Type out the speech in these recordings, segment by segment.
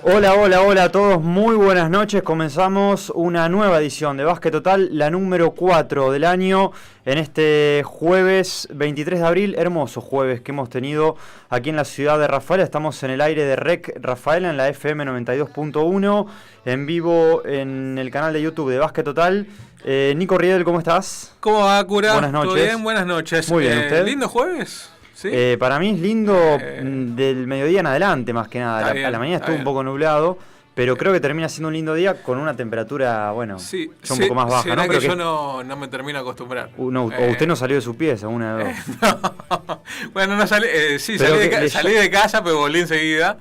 Hola, hola, hola a todos, muy buenas noches. Comenzamos una nueva edición de Básquet Total, la número 4 del año, en este jueves 23 de abril, hermoso jueves que hemos tenido aquí en la ciudad de Rafaela. Estamos en el aire de REC Rafaela, en la FM 92.1, en vivo en el canal de YouTube de Básquet Total. Nico Riedel, ¿cómo estás? ¿Cómo va, Cura? Buenas noches. ¿Todo bien? Buenas noches. Muy bien, ¿usted? ¿Lindo jueves? ¿Sí? Para mí es lindo del mediodía en adelante, más que nada. A la mañana estuvo un poco nublado, pero creo que termina siendo un lindo día con una temperatura, bueno, sí, ya un poco más baja, ¿no? Que yo no me termino de acostumbrar. O usted no salió de su pieza, una de dos. No. Bueno, no salí, sí, salí de casa, pero volví enseguida.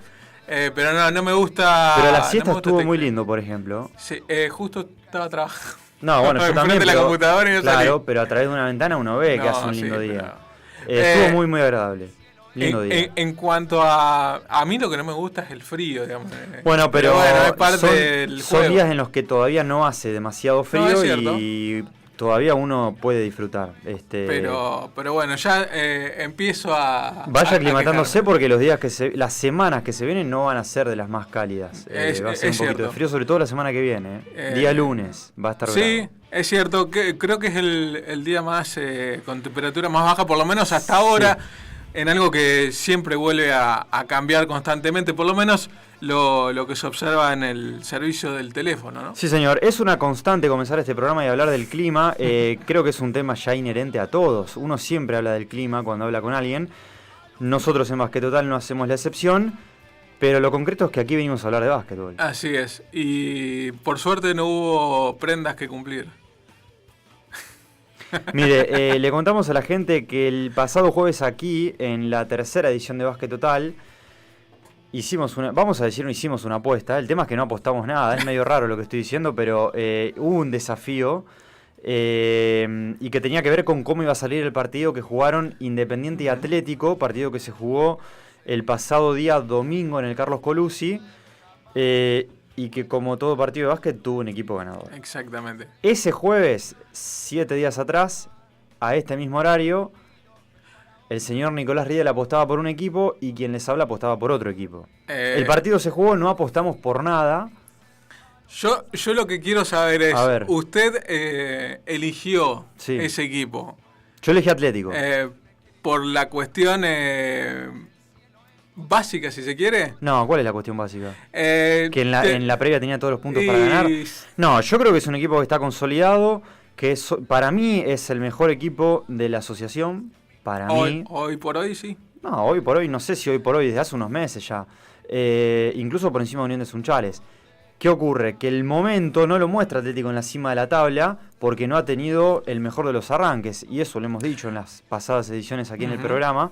Pero no me gusta. Pero la siesta estuvo muy lindo, por ejemplo. Sí, justo estaba trabajando. No, bueno, yo también. De la computadora y no claro, salí. pero a través de una ventana uno ve que hace un lindo día. Estuvo muy, muy agradable. Lindo día. En cuanto a mí, lo que no me gusta es el frío, digamos. Bueno, pero bueno, es parte del son días en los que todavía no hace demasiado frío y todavía uno puede disfrutar. Pero bueno, ya empiezo a. Vaya aclimatándose porque los días las semanas que se vienen no van a ser de las más cálidas. Va a ser un poquito de frío, sobre todo la semana que viene. Día lunes va a estar. Sí, bravo. es cierto. Creo que es el día más con temperatura más baja, por lo menos hasta ahora. Sí. En algo que siempre vuelve a cambiar constantemente, por lo menos lo que se observa en el servicio del teléfono, ¿no? Sí, señor. Es una constante comenzar este programa y hablar del clima. Creo que es un tema ya inherente a todos. Uno siempre habla del clima cuando habla con alguien. Nosotros en Básquet Total no hacemos la excepción, pero lo concreto es que aquí venimos a hablar de básquetbol. Así es. Y por suerte no hubo prendas que cumplir. Mire, le contamos a la gente que el pasado jueves aquí, en la tercera edición de Básquet Total, hicimos una apuesta. El tema es que no apostamos nada, es medio raro lo que estoy diciendo, pero hubo un desafío y que tenía que ver con cómo iba a salir el partido que jugaron Independiente y Atlético, partido que se jugó el pasado día domingo en el Carlos Colucci. Y que como todo partido de básquet tuvo un equipo ganador. Exactamente. Ese jueves, 7 días atrás, a este mismo horario, el señor Nicolás Riedel apostaba por un equipo y quien les habla apostaba por otro equipo. El partido se jugó, no apostamos por nada. Yo lo que quiero saber es, usted eligió ese equipo. Yo elegí Atlético. Por la cuestión... básica, si se quiere. No, ¿cuál es la cuestión básica? Que en la previa tenía todos los puntos para ganar. No, yo creo que es un equipo que está consolidado, que para mí es el mejor equipo de la asociación. Para mí. Hoy por hoy, sí. No, hoy por hoy, no sé si hoy por hoy, desde hace unos meses ya. Incluso por encima de Unión de Sunchales. ¿Qué ocurre? Que el momento no lo muestra Atlético en la cima de la tabla porque no ha tenido el mejor de los arranques. Y eso lo hemos dicho en las pasadas ediciones aquí en el programa.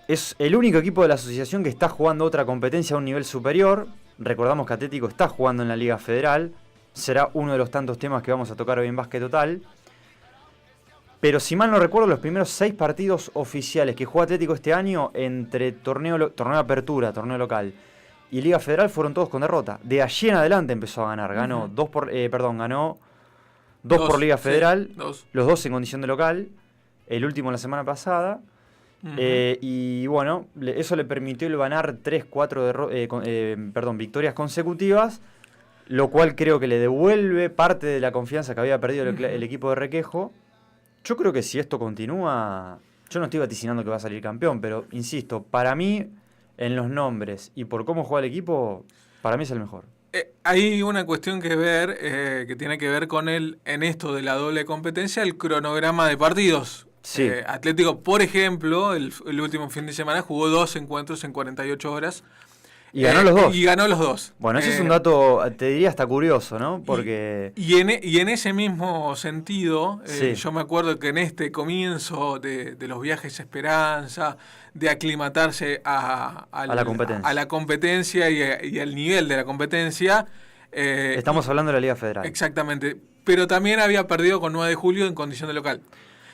Es el único equipo de la asociación que está jugando otra competencia a un nivel superior. Recordamos que Atlético está jugando en la Liga Federal. Será uno de los tantos temas que vamos a tocar hoy en Básquet Total. Pero si mal no recuerdo, los primeros 6 partidos oficiales que jugó Atlético este año entre torneo de apertura, torneo local y Liga Federal fueron todos con derrota. De allí en adelante empezó a ganar. Ganó dos por Liga Federal, dos. Los dos en condición de local. El último la semana pasada. Y bueno, eso le permitió ganar 3-4 victorias consecutivas, lo cual creo que le devuelve parte de la confianza que había perdido el equipo de Requejo. Yo creo que si esto continúa, yo no estoy vaticinando que va a salir campeón, pero insisto, para mí, en los nombres y por cómo juega el equipo, para mí es el mejor. Hay una cuestión que ver, que tiene que ver con en esto de la doble competencia, el cronograma de partidos. Sí. Atlético, por ejemplo, el último fin de semana jugó 2 encuentros en 48 horas. Y ganó los dos. Bueno, ese es un dato, te diría, hasta curioso, ¿no? Porque... Y en ese mismo sentido, yo me acuerdo que en este comienzo de los viajes a Esperanza, de aclimatarse a la competencia y al nivel de la competencia... Estamos hablando de la Liga Federal. Exactamente. Pero también había perdido con 9 de julio en condición de local.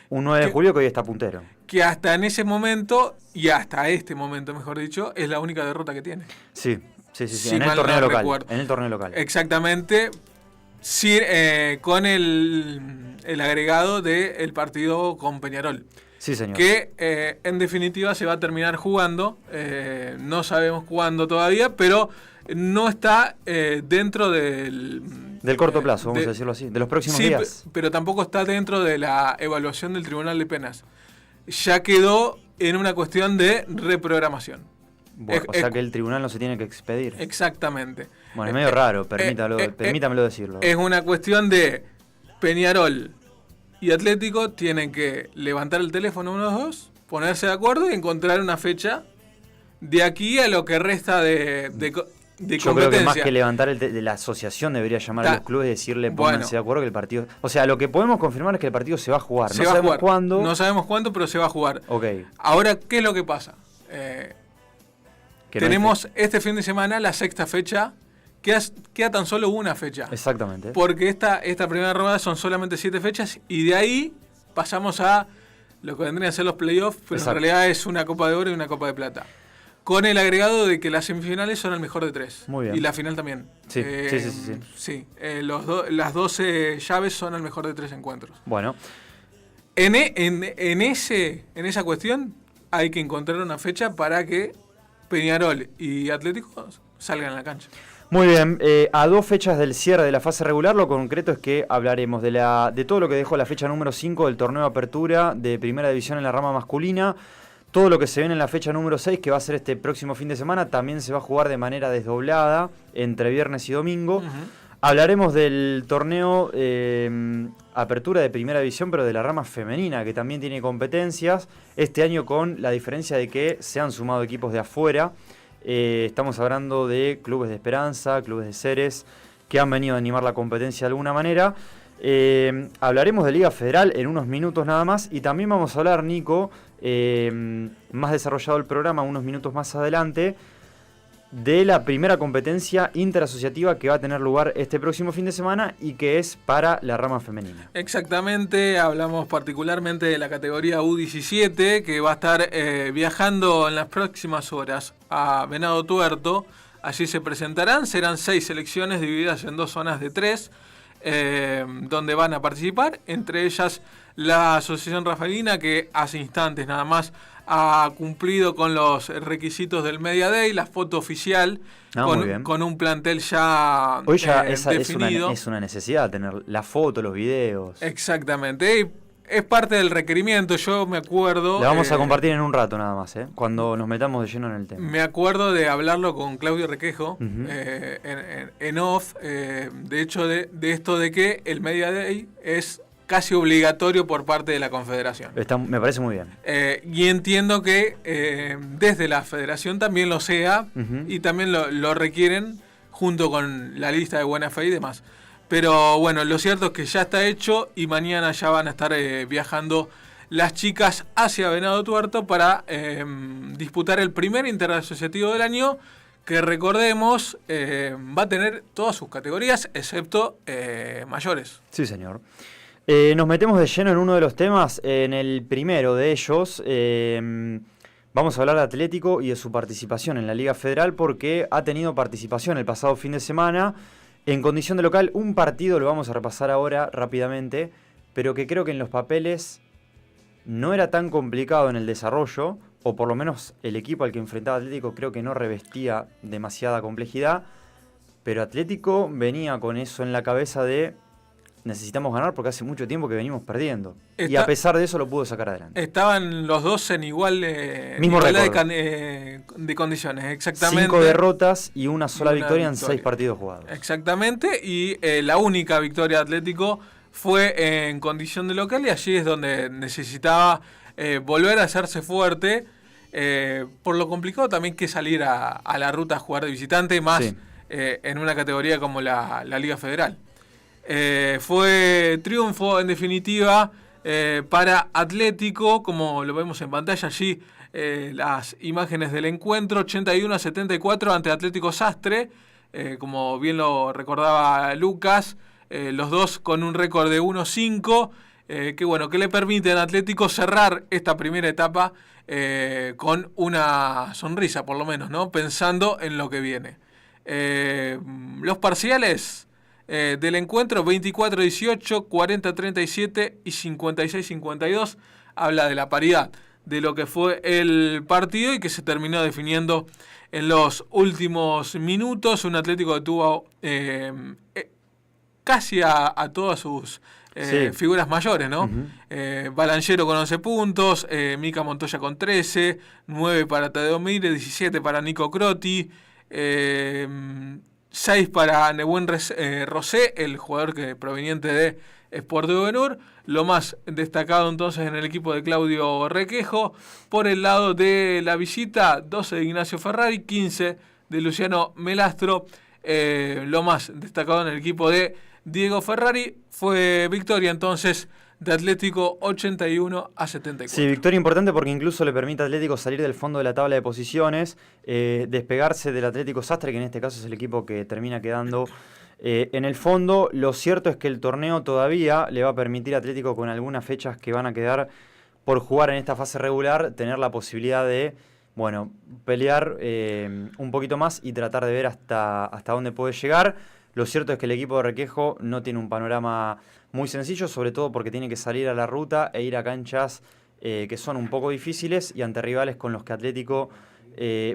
Un 9 de julio que hoy está puntero. Que hasta en ese momento, y hasta este momento, mejor dicho, es la única derrota que tiene. Sí. En el torneo local. En el torneo local. Exactamente. Sí, con el agregado del partido con Peñarol. Sí, señor. Que en definitiva se va a terminar jugando. No sabemos cuándo todavía, pero no está dentro del corto plazo, vamos a decirlo así, de los próximos días. Pero tampoco está dentro de la evaluación del Tribunal de Penas. Ya quedó en una cuestión de reprogramación. Bueno, o sea que el tribunal no se tiene que expedir. Exactamente. Bueno, es medio raro, permítamelo decirlo. Es una cuestión de Peñarol y Atlético tienen que levantar el teléfono uno de los dos, ponerse de acuerdo y encontrar una fecha de aquí a lo que resta de Yo competencia. creo que más que levantar de la asociación debería llamar a los clubes y decirle pónganse de acuerdo que el partido... O sea, lo que podemos confirmar es que el partido se va a jugar. No sabemos cuándo. No sabemos cuándo, pero se va a jugar. Ok. Ahora, ¿qué es lo que pasa? Tenemos este fin de semana la sexta fecha. Queda tan solo una fecha. Exactamente. Porque esta primera ronda son solamente 7 fechas y de ahí pasamos a lo que vendrían a ser los playoffs, pero en realidad es una Copa de Oro y una Copa de Plata. Con el agregado de que las semifinales son el mejor de 3. Muy bien. Y la final también. Sí, sí. Las 12 llaves son el mejor de 3 encuentros. Bueno. En esa cuestión hay que encontrar una fecha para que Peñarol y Atlético salgan a la cancha. Muy bien, a 2 fechas del cierre de la fase regular, lo concreto es que hablaremos de todo lo que dejó la fecha número 5 del torneo de apertura de Primera División en la rama masculina. Todo lo que se viene en la fecha número 6, que va a ser este próximo fin de semana, también se va a jugar de manera desdoblada entre viernes y domingo. Uh-huh. Hablaremos del torneo apertura de Primera División, pero de la rama femenina, que también tiene competencias. Este año con la diferencia de que se han sumado equipos de afuera. Estamos hablando de clubes de Esperanza, clubes de Ceres, que han venido a animar la competencia de alguna manera. Hablaremos de Liga Federal en unos minutos nada más. Y también vamos a hablar, Nico, más desarrollado el programa, unos minutos más adelante, de la primera competencia interasociativa que va a tener lugar este próximo fin de semana y que es para la rama femenina. Exactamente, hablamos particularmente de la categoría U17 que va a estar viajando en las próximas horas a Venado Tuerto. Allí se presentarán, serán 6 selecciones divididas en 2 zonas de 3, donde van a participar, entre ellas la Asociación Rafaelina, que hace instantes nada más ha cumplido con los requisitos del Media Day, la foto oficial, con un plantel ya, hoy ya definido. Es una necesidad tener la foto, los videos. Exactamente, y es parte del requerimiento, yo me acuerdo... La vamos a compartir en un rato nada más, cuando nos metamos de lleno en el tema. Me acuerdo de hablarlo con Claudio Requejo, Uh-huh. en off, de hecho de esto de que el Media Day es casi obligatorio por parte de la Confederación. Me parece muy bien. Y entiendo que desde la Federación también lo sea, uh-huh, y también lo requieren junto con la lista de buena fe y demás. Pero bueno, lo cierto es que ya está hecho y mañana ya van a estar viajando las chicas hacia Venado Tuerto para disputar el primer interasociativo del año, que recordemos va a tener todas sus categorías excepto mayores. Sí, señor. Nos metemos de lleno en uno de los temas. En el primero de ellos vamos a hablar de Atlético y de su participación en la Liga Federal, porque ha tenido participación el pasado fin de semana en condición de local. Un partido, lo vamos a repasar ahora rápidamente, pero que creo que en los papeles no era tan complicado en el desarrollo, o por lo menos el equipo al que enfrentaba Atlético creo que no revestía demasiada complejidad, pero Atlético venía con eso en la cabeza de necesitamos ganar porque hace mucho tiempo que venimos perdiendo. Y a pesar de eso lo pudo sacar adelante. Estaban los dos en igualdad de condiciones, exactamente. 5 derrotas y una sola victoria en 6 partidos jugados. Exactamente, y la única victoria de Atlético fue en condición de local, y allí es donde necesitaba volver a hacerse fuerte, por lo complicado también que salir a la ruta a jugar de visitante, más sí, en una categoría como la Liga Federal. Fue triunfo en definitiva para Atlético, como lo vemos en pantalla allí, las imágenes del encuentro, 81-74 ante Atlético Sastre, como bien lo recordaba Lucas, los dos con un récord de 1-5, que le permiten a Atlético cerrar esta primera etapa con una sonrisa, por lo menos, ¿no? Pensando en lo que viene. Los parciales del encuentro: 24-18, 40-37 y 56-52 habla de la paridad de lo que fue el partido y que se terminó definiendo en los últimos minutos. Un Atlético que tuvo casi a todas sus figuras mayores, ¿no? Uh-huh. Balanchero con 11 puntos, Mica Montoya con 13, 9 para Tadeo Mire, 17 para Nico Crotti, 6 para Nehuen Rosé, el jugador proveniente de Sport de Benur. Lo más destacado entonces en el equipo de Claudio Requejo. Por el lado de la visita, 12 de Ignacio Ferrari, 15 de Luciano Melastro. Lo más destacado en el equipo de Diego Ferrari fue victoria entonces de Atlético 81-74. Sí, victoria importante porque incluso le permite a Atlético salir del fondo de la tabla de posiciones, despegarse del Atlético Sastre, que en este caso es el equipo que termina quedando en el fondo. Lo cierto es que el torneo todavía le va a permitir a Atlético, con algunas fechas que van a quedar por jugar en esta fase regular, tener la posibilidad de, bueno, pelear un poquito más y tratar de ver hasta dónde puede llegar. Lo cierto es que el equipo de Requejo no tiene un panorama muy sencillo, sobre todo porque tiene que salir a la ruta e ir a canchas que son un poco difíciles y ante rivales con los que Atlético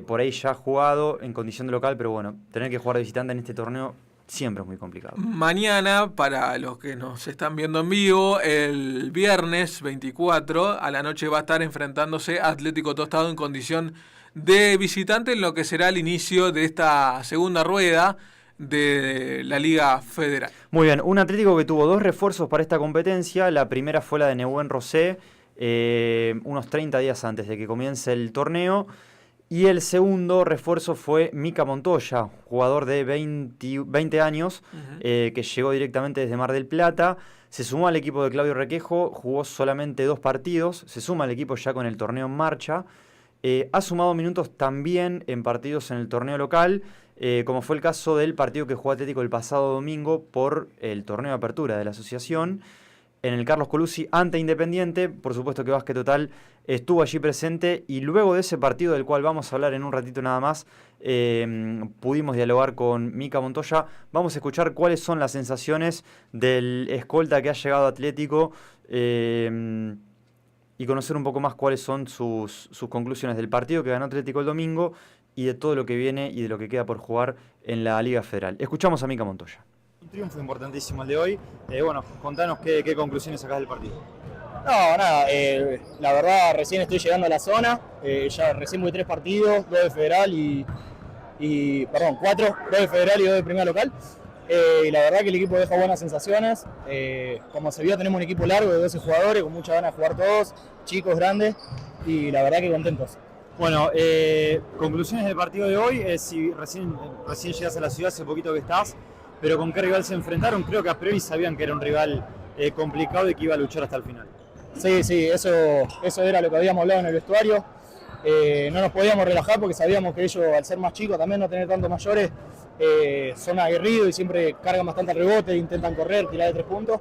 por ahí ya ha jugado en condición de local, pero bueno, tener que jugar de visitante en este torneo siempre es muy complicado. Mañana, para los que nos están viendo en vivo, el viernes 24 a la noche va a estar enfrentándose a Atlético Tostado en condición de visitante en lo que será el inicio de esta segunda rueda de la Liga Federal. Muy bien, un Atlético que tuvo 2 refuerzos para esta competencia. La primera fue la de Nehuen Rosé, unos 30 días antes de que comience el torneo. Y el segundo refuerzo fue Mica Montoya, jugador de 20 años, uh-huh, que llegó directamente desde Mar del Plata. Se sumó al equipo de Claudio Requejo, jugó solamente 2 partidos, se suma al equipo ya con el torneo en marcha. Ha sumado minutos también en partidos en el torneo local, como fue el caso del partido que jugó Atlético el pasado domingo por el torneo de apertura de la asociación, en el Carlos Colucci ante Independiente. Por supuesto que Básquet Total estuvo allí presente y luego de ese partido, del cual vamos a hablar en un ratito nada más, pudimos dialogar con Mica Montoya. Vamos a escuchar cuáles son las sensaciones del escolta que ha llegado a Atlético y conocer un poco más cuáles son sus conclusiones del partido que ganó Atlético el domingo y de todo lo que viene y de lo que queda por jugar en la Liga Federal. Escuchamos a Mica Montoya. Un triunfo importantísimo el de hoy. Bueno, contanos qué conclusiones sacás del partido. No, nada, la verdad recién estoy llegando a la zona, ya recién voy 3 partidos, 2 de Federal perdón, 4, 2 de Federal y 2 de Primera Local. Y la verdad que el equipo deja buenas sensaciones. Como se vio, tenemos un equipo largo de 12 jugadores, con muchas ganas de jugar todos, chicos, grandes, y la verdad que contentos. Bueno, conclusiones del partido de hoy, si recién llegas a la ciudad, hace poquito que estás, pero ¿con qué rival se enfrentaron? Creo que a priori sabían que era un rival complicado y que iba a luchar hasta el final. Sí, eso era lo que habíamos hablado en el vestuario. No nos podíamos relajar porque sabíamos que ellos, al ser más chicos, también no tener tantos mayores, son aguerridos y siempre cargan bastante al rebote, intentan correr, tirar de 3 puntos.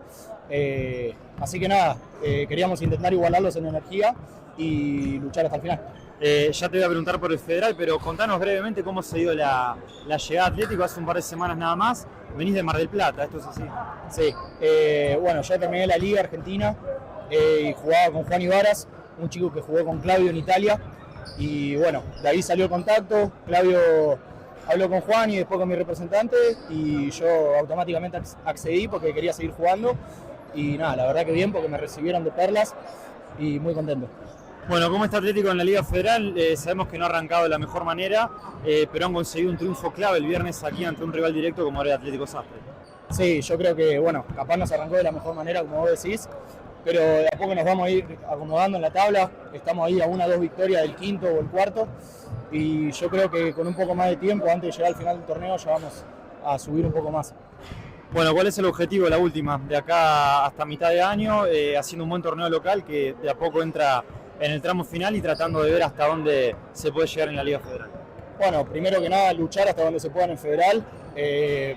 Así que nada, queríamos intentar igualarlos en energía y luchar hasta el final. Ya te voy a preguntar por el Federal, pero contanos brevemente cómo se dio la llegada a Atlético hace un par de semanas nada más. Venís de Mar del Plata, ¿esto es así? Sí, bueno, yo terminé la Liga Argentina y jugaba con Juan Ibaras, un chico que jugó con Claudio en Italia. Y bueno, de ahí salió el contacto, Claudio habló con Juan y después con mi representante y yo automáticamente accedí porque quería seguir jugando. Y nada, la verdad que bien porque me recibieron de perlas y muy contento. Bueno, ¿cómo está Atlético en la Liga Federal? Sabemos que no ha arrancado de la mejor manera, pero han conseguido un triunfo clave el viernes aquí ante un rival directo como era Atlético Sastre. Sí, yo creo que, bueno, capaz nos arrancó de la mejor manera, como vos decís, pero de a poco nos vamos a ir acomodando en la tabla. Estamos ahí a 1 o 2 victorias del quinto o el cuarto, y yo creo que con un poco más de tiempo, antes de llegar al final del torneo, ya vamos a subir un poco más. Bueno, ¿cuál es el objetivo, la última, de acá hasta mitad de año, haciendo un buen torneo local que de a poco entra en el tramo final y tratando de ver hasta dónde se puede llegar en la Liga Federal? Bueno, primero que nada luchar hasta donde se pueda en el Federal,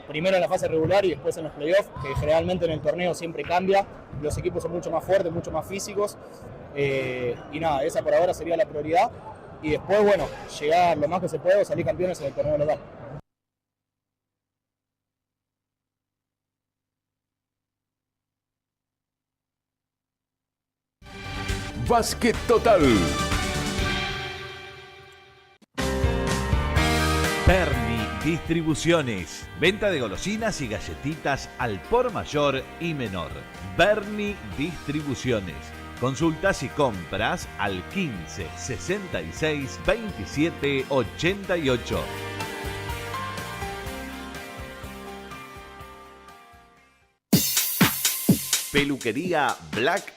primero en la fase regular y después en los playoffs, que generalmente en el torneo siempre cambia, los equipos son mucho más fuertes, mucho más físicos, y nada, esa por ahora sería la prioridad, y después, bueno, llegar lo más que se pueda o salir campeones en el torneo local. Básquet Total. Berni Distribuciones. Venta de golosinas y galletitas al por mayor y menor. Berni Distribuciones. Consultas y compras al 15 66 27 88. Peluquería Black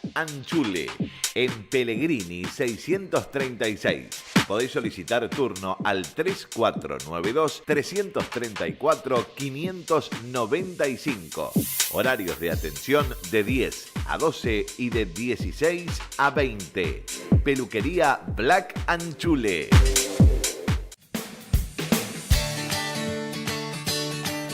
Chule en Pellegrini 636. Podéis solicitar turno al 3492-334-595. Horarios de atención de 10 a 12 y de 16 a 20. Peluquería Black Chule.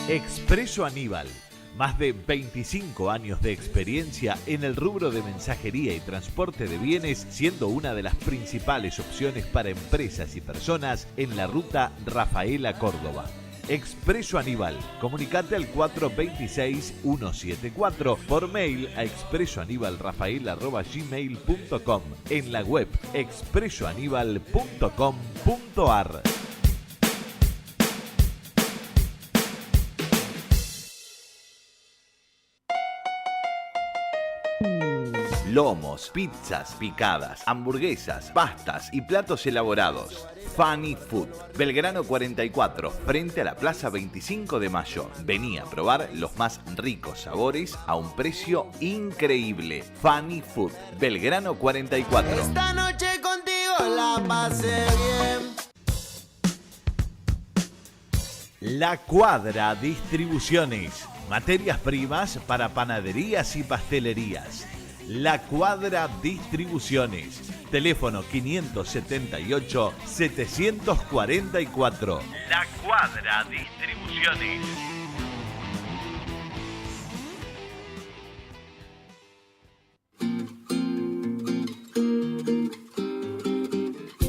Expreso Aníbal. Más de 25 años de experiencia en el rubro de mensajería y transporte de bienes, siendo una de las principales opciones para empresas y personas en la ruta Rafaela Córdoba. Expreso Aníbal. Comunicate al 426-174 por mail a expresoanibalrafael@gmail.com, en la web expresoanival.com.ar. Lomos, pizzas, picadas, hamburguesas, pastas y platos elaborados. Funny Food. Belgrano 44, frente a la Plaza 25 de Mayo. Vení a probar los más ricos sabores a un precio increíble. Funny Food. Belgrano 44. Esta noche contigo la pasé bien. La Cuadra Distribuciones. Materias primas para panaderías y pastelerías. La Cuadra Distribuciones. Teléfono 578-744. La Cuadra Distribuciones.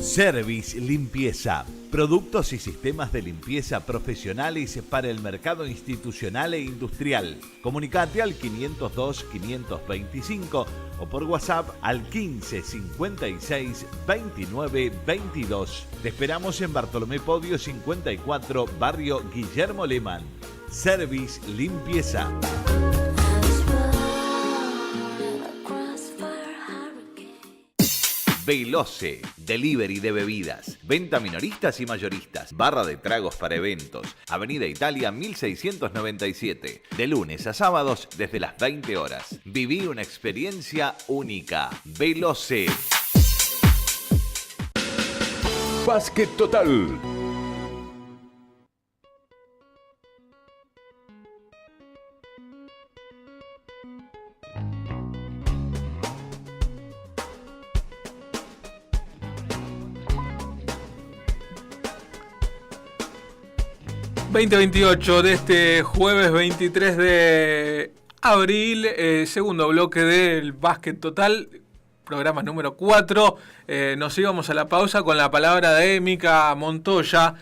Service Limpieza. Productos y sistemas de limpieza profesionales para el mercado institucional e industrial. Comunicate al 502-525 o por WhatsApp al 15 56 29 22. Te esperamos en Bartolomé Podio 54, barrio Guillermo Lehmann. Service Limpieza. Veloce, delivery de bebidas, venta minoristas y mayoristas, barra de tragos para eventos, Avenida Italia 1697, de lunes a sábados desde las 20 horas. Viví una experiencia única. Veloce. Básquet Total. ...2028 de este jueves 23 de abril... segundo bloque del Básquet Total... programa número 4... nos íbamos a la pausa con la palabra de Mica Montoya...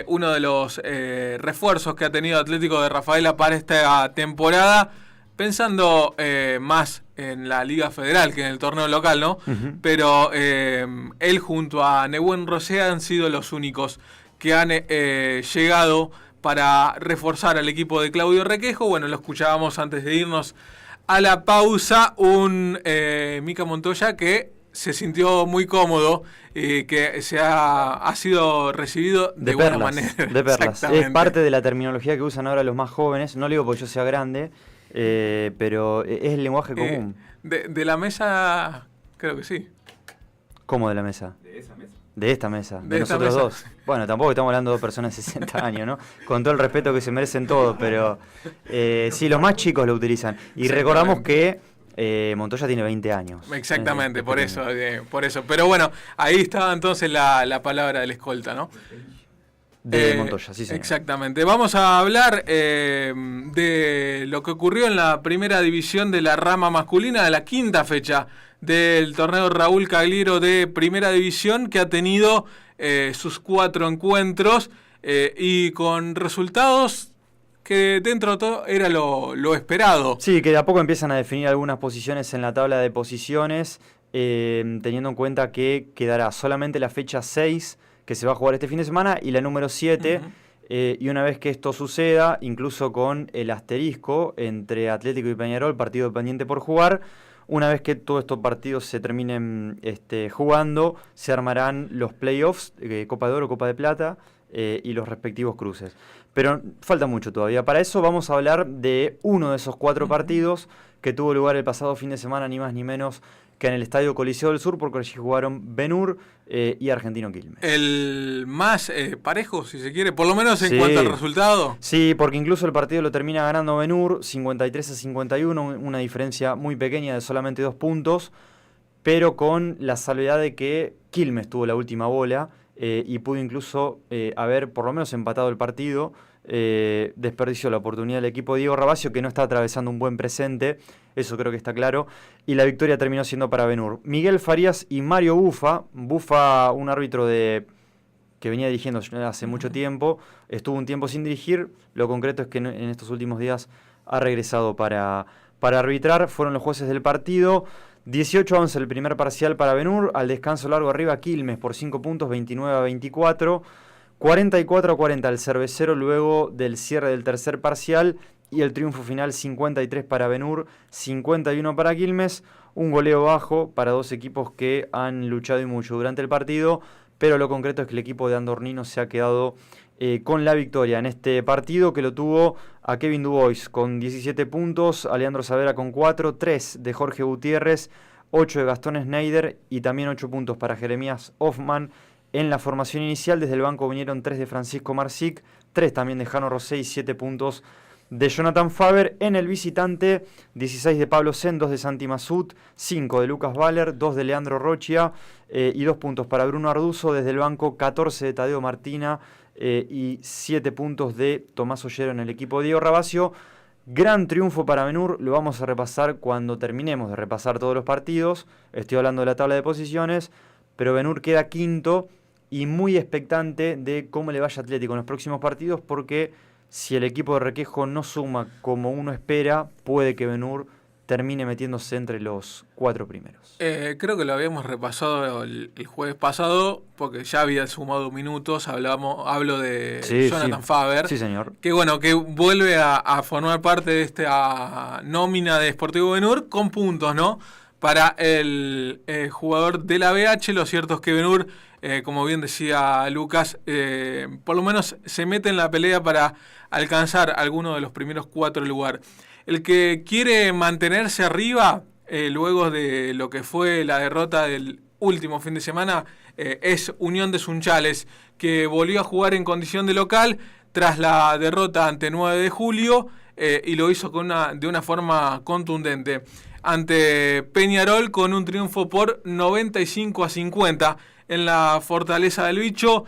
uno de los refuerzos que ha tenido Atlético de Rafaela para esta temporada... pensando más en la Liga Federal que en el torneo local, ¿no? Uh-huh. Pero él junto a Nehuen Rosé han sido los únicos que han llegado para reforzar al equipo de Claudio Requejo. Bueno, lo escuchábamos antes de irnos a la pausa, un Mica Montoya que se sintió muy cómodo y que ha sido recibido de buena manera. De perlas. Es parte de la terminología que usan ahora los más jóvenes. No le digo porque yo sea grande, pero es el lenguaje común. De la mesa, creo que sí. ¿Cómo de la mesa? De esa mesa. De esta mesa, de esta nosotros mesa. dos. Bueno, tampoco estamos hablando de dos personas de 60 años, ¿no? Con todo el respeto que se merecen todos, pero sí, los más chicos lo utilizan. Y recordamos que Montoya tiene 20 años. Exactamente, por eso. Pero bueno, ahí estaba entonces la palabra del escolta, ¿no? De Montoya, sí, señor. Exactamente. Vamos a hablar de lo que ocurrió en la primera división de la rama masculina de la quinta fecha del torneo Raúl Cagliero de primera división, que ha tenido sus 4 encuentros y con resultados que dentro de todo era lo esperado. Sí, que de a poco empiezan a definir algunas posiciones en la tabla de posiciones. teniendo en cuenta que quedará solamente la fecha 6, que se va a jugar este fin de semana, y la número 7. Y una vez que esto suceda, incluso con el asterisco entre Atlético y Peñarol, partido pendiente por jugar, una vez que todos estos partidos se terminen jugando, se armarán los playoffs, Copa de Oro, Copa de Plata, y los respectivos cruces. Pero falta mucho todavía. Para eso vamos a hablar de uno de esos 4 partidos que tuvo lugar el pasado fin de semana, ni más ni menos que en el Estadio Coliseo del Sur, porque allí jugaron Ben-Hur y Argentino Quilmes. El más parejo, si se quiere, por lo menos en cuanto al resultado. Sí, porque incluso el partido lo termina ganando Ben-Hur 53-51, una diferencia muy pequeña de solamente 2 puntos, pero con la salvedad de que Quilmes tuvo la última bola y pudo incluso haber por lo menos empatado el partido. Desperdició la oportunidad del equipo de Diego Rabacio, que no está atravesando un buen presente, eso creo que está claro, y la victoria terminó siendo para Ben-Hur. Miguel Farías y Mario Bufa, un árbitro que venía dirigiendo hace mucho tiempo, estuvo un tiempo sin dirigir, lo concreto es que en estos últimos días ha regresado para arbitrar, fueron los jueces del partido. 18-11 el primer parcial para Ben-Hur, al descanso largo arriba Quilmes por 5 puntos, 29-24. 44-40 el cervecero luego del cierre del tercer parcial y el triunfo final 53 para Ben-Hur, 51 para Quilmes, un goleo bajo para 2 equipos que han luchado y mucho durante el partido, pero lo concreto es que el equipo de Andornino se ha quedado con la victoria en este partido, que lo tuvo a Kevin Dubois con 17 puntos, a Leandro Saavedra con 4, 3 de Jorge Gutiérrez, 8 de Gastón Schneider y también 8 puntos para Jeremías Hoffman. En la formación inicial, desde el banco vinieron 3 de Francisco Marsic, 3 también de Jano Rosé y 7 puntos de Jonathan Faber. En el visitante, 16 de Pablo Sen, 2 de Santi Masut, 5 de Lucas Valer, 2 de Leandro Rochia y 2 puntos para Bruno Arduzo. Desde el banco, 14 de Tadeo Martina y 7 puntos de Tomás Ollero en el equipo de Diego Rabacio. Gran triunfo para Ben-Hur, lo vamos a repasar cuando terminemos de repasar todos los partidos. Estoy hablando de la tabla de posiciones, pero Ben-Hur queda quinto y muy expectante de cómo le vaya a Atlético en los próximos partidos, porque si el equipo de Requejo no suma como uno espera, puede que Ben-Hur termine metiéndose entre los 4 primeros. Creo que lo habíamos repasado el jueves pasado, porque ya había sumado minutos, hablo de Jonathan Faber. Sí, señor. Que bueno, que vuelve a formar parte de esta nómina de Sportivo Ben-Hur con puntos, ¿no? Para el jugador de la BH, lo cierto es que Ben-Hur, como bien decía Lucas, por lo menos se mete en la pelea para alcanzar alguno de los primeros 4 lugares. El que quiere mantenerse arriba, luego de lo que fue la derrota del último fin de semana, es Unión de Sunchales, que volvió a jugar en condición de local tras la derrota ante 9 de julio y lo hizo de una forma contundente ante Peñarol con un triunfo por 95-50 en la Fortaleza del Bicho,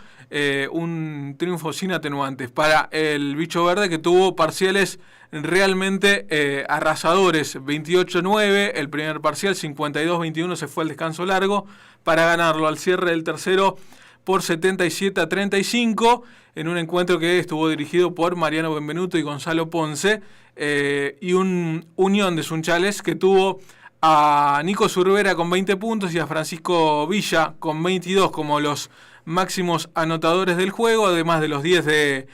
un triunfo sin atenuantes para el Bicho Verde, que tuvo parciales realmente arrasadores. 28-9 el primer parcial, 52-21 se fue al descanso largo para ganarlo al cierre del tercero por 77-35 en un encuentro que estuvo dirigido por Mariano Benvenuto y Gonzalo Ponce, y un Unión de Sunchales que tuvo a Nico Zurbera con 20 puntos y a Francisco Villa con 22 como los máximos anotadores del juego, además de los 10 de